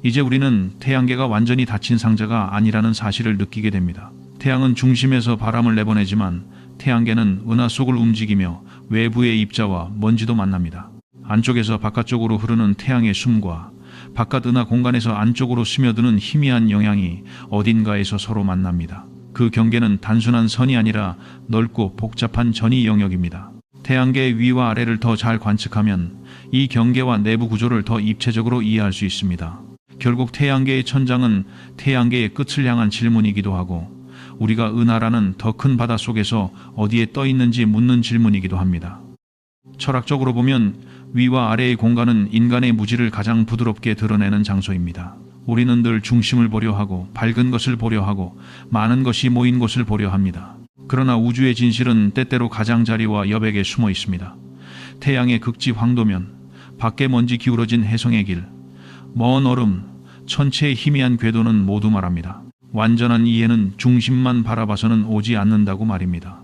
이제 우리는 태양계가 완전히 닫힌 상자가 아니라는 사실을 느끼게 됩니다. 태양은 중심에서 바람을 내보내지만 태양계는 은하 속을 움직이며 외부의 입자와 먼지도 만납니다. 안쪽에서 바깥쪽으로 흐르는 태양의 숨과 바깥 은하 공간에서 안쪽으로 스며드는 희미한 영향이 어딘가에서 서로 만납니다. 그 경계는 단순한 선이 아니라 넓고 복잡한 전이 영역입니다. 태양계의 위와 아래를 더 잘 관측하면 이 경계와 내부 구조를 더 입체적으로 이해할 수 있습니다. 결국 태양계의 천장은 태양계의 끝을 향한 질문이기도 하고 우리가 은하라는 더 큰 바다 속에서 어디에 떠 있는지 묻는 질문이기도 합니다. 철학적으로 보면 위와 아래의 공간은 인간의 무지를 가장 부드럽게 드러내는 장소입니다. 우리는 늘 중심을 보려 하고 밝은 것을 보려 하고 많은 것이 모인 곳을 보려 합니다. 그러나 우주의 진실은 때때로 가장자리와 여백에 숨어 있습니다. 태양의 극지 황도면, 밖에 먼지 기울어진 해성의 길, 먼 얼음, 천체의 희미한 궤도는 모두 말합니다. 완전한 이해는 중심만 바라봐서는 오지 않는다고 말입니다.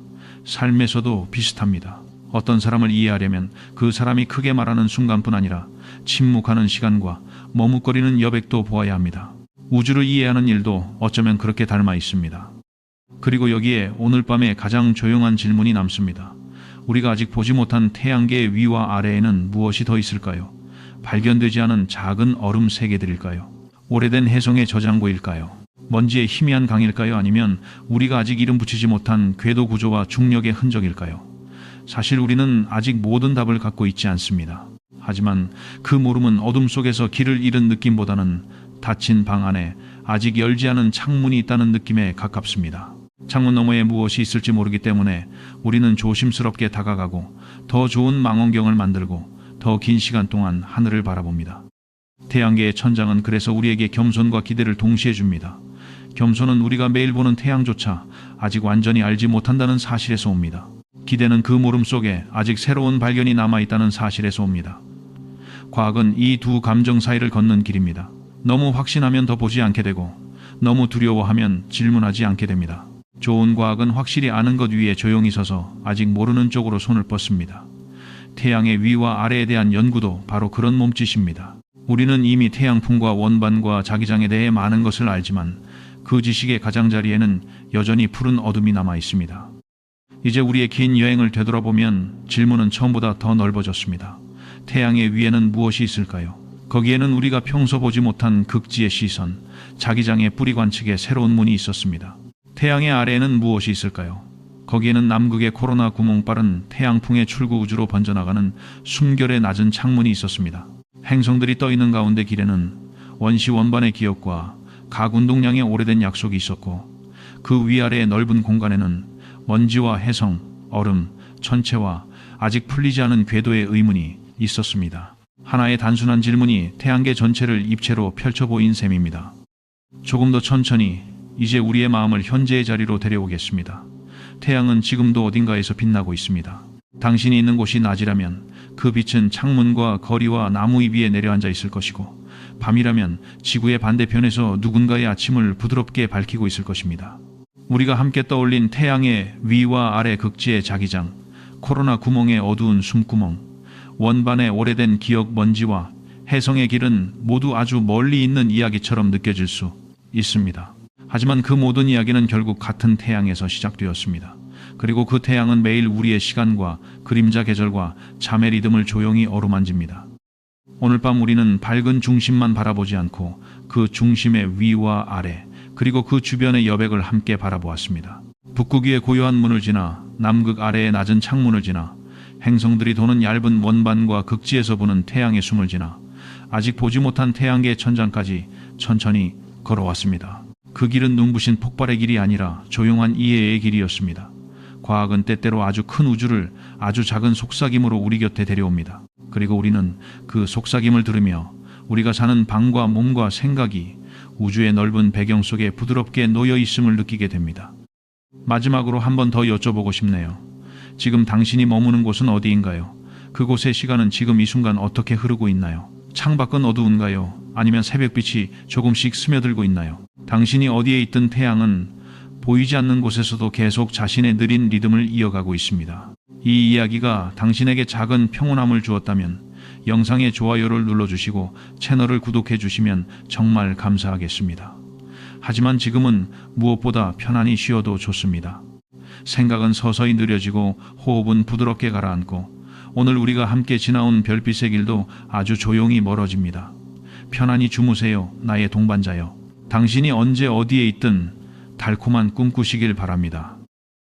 삶에서도 비슷합니다. 어떤 사람을 이해하려면 그 사람이 크게 말하는 순간뿐 아니라 침묵하는 시간과 머뭇거리는 여백도 보아야 합니다. 우주를 이해하는 일도 어쩌면 그렇게 닮아 있습니다. 그리고 여기에 오늘 밤에 가장 조용한 질문이 남습니다. 우리가 아직 보지 못한 태양계의 위와 아래에는 무엇이 더 있을까요? 발견되지 않은 작은 얼음 세계들일까요? 오래된 해성의 저장고일까요? 먼지의 희미한 강일까요? 아니면 우리가 아직 이름 붙이지 못한 궤도 구조와 중력의 흔적일까요? 사실 우리는 아직 모든 답을 갖고 있지 않습니다. 하지만 그 모름은 어둠 속에서 길을 잃은 느낌보다는 닫힌 방 안에 아직 열지 않은 창문이 있다는 느낌에 가깝습니다. 창문 너머에 무엇이 있을지 모르기 때문에 우리는 조심스럽게 다가가고 더 좋은 망원경을 만들고 더 긴 시간 동안 하늘을 바라봅니다. 태양계의 천장은 그래서 우리에게 겸손과 기대를 동시에 줍니다. 겸손은 우리가 매일 보는 태양조차 아직 완전히 알지 못한다는 사실에서 옵니다. 기대는 그 모름 속에 아직 새로운 발견이 남아있다는 사실에서 옵니다. 과학은 이 두 감정 사이를 걷는 길입니다. 너무 확신하면 더 보지 않게 되고 너무 두려워하면 질문하지 않게 됩니다. 좋은 과학은 확실히 아는 것 위에 조용히 서서 아직 모르는 쪽으로 손을 뻗습니다. 태양의 위와 아래에 대한 연구도 바로 그런 몸짓입니다. 우리는 이미 태양풍과 원반과 자기장에 대해 많은 것을 알지만 그 지식의 가장자리에는 여전히 푸른 어둠이 남아 있습니다. 이제 우리의 긴 여행을 되돌아보면 질문은 처음보다 더 넓어졌습니다. 태양의 위에는 무엇이 있을까요? 거기에는 우리가 평소 보지 못한 극지의 시선, 자기장의 뿌리 관측에 새로운 문이 있었습니다. 태양의 아래에는 무엇이 있을까요? 거기에는 남극의 코로나 구멍 빠른 태양풍의 출구 우주로 번져나가는 숨결의 낮은 창문이 있었습니다. 행성들이 떠있는 가운데 길에는 원시 원반의 기억과 각 운동량의 오래된 약속이 있었고 그 위아래의 넓은 공간에는 먼지와 해성, 얼음, 천체와 아직 풀리지 않은 궤도의 의문이 있었습니다. 하나의 단순한 질문이 태양계 전체를 입체로 펼쳐 보인 셈입니다. 조금 더 천천히 이제 우리의 마음을 현재의 자리로 데려오겠습니다. 태양은 지금도 어딘가에서 빛나고 있습니다. 당신이 있는 곳이 낮이라면 그 빛은 창문과 거리와 나무 잎 위에 내려앉아 있을 것이고 밤이라면 지구의 반대편에서 누군가의 아침을 부드럽게 밝히고 있을 것입니다. 우리가 함께 떠올린 태양의 위와 아래 극지의 자기장, 코로나 구멍의 어두운 숨구멍, 원반의 오래된 기억 먼지와 해성의 길은 모두 아주 멀리 있는 이야기처럼 느껴질 수 있습니다. 하지만 그 모든 이야기는 결국 같은 태양에서 시작되었습니다. 그리고 그 태양은 매일 우리의 시간과 그림자 계절과 잠의 리듬을 조용히 어루만집니다. 오늘 밤 우리는 밝은 중심만 바라보지 않고 그 중심의 위와 아래, 그리고 그 주변의 여백을 함께 바라보았습니다. 북극 위의 고요한 문을 지나 남극 아래의 낮은 창문을 지나 행성들이 도는 얇은 원반과 극지에서 부는 태양의 숨을 지나 아직 보지 못한 태양계의 천장까지 천천히 걸어왔습니다. 그 길은 눈부신 폭발의 길이 아니라 조용한 이해의 길이었습니다. 과학은 때때로 아주 큰 우주를 아주 작은 속삭임으로 우리 곁에 데려옵니다. 그리고 우리는 그 속삭임을 들으며 우리가 사는 방과 몸과 생각이 우주의 넓은 배경 속에 부드럽게 놓여 있음을 느끼게 됩니다. 마지막으로 한 번 더 여쭤보고 싶네요. 지금 당신이 머무는 곳은 어디인가요? 그곳의 시간은 지금 이 순간 어떻게 흐르고 있나요? 창밖은 어두운가요? 아니면 새벽빛이 조금씩 스며들고 있나요? 당신이 어디에 있든 태양은 보이지 않는 곳에서도 계속 자신의 느린 리듬을 이어가고 있습니다. 이 이야기가 당신에게 작은 평온함을 주었다면 영상의 좋아요를 눌러주시고 채널을 구독해 주시면 정말 감사하겠습니다. 하지만 지금은 무엇보다 편안히 쉬어도 좋습니다. 생각은 서서히 느려지고 호흡은 부드럽게 가라앉고 오늘 우리가 함께 지나온 별빛의 길도 아주 조용히 멀어집니다. 편안히 주무세요, 나의 동반자여. 당신이 언제 어디에 있든 달콤한 꿈 꾸시길 바랍니다.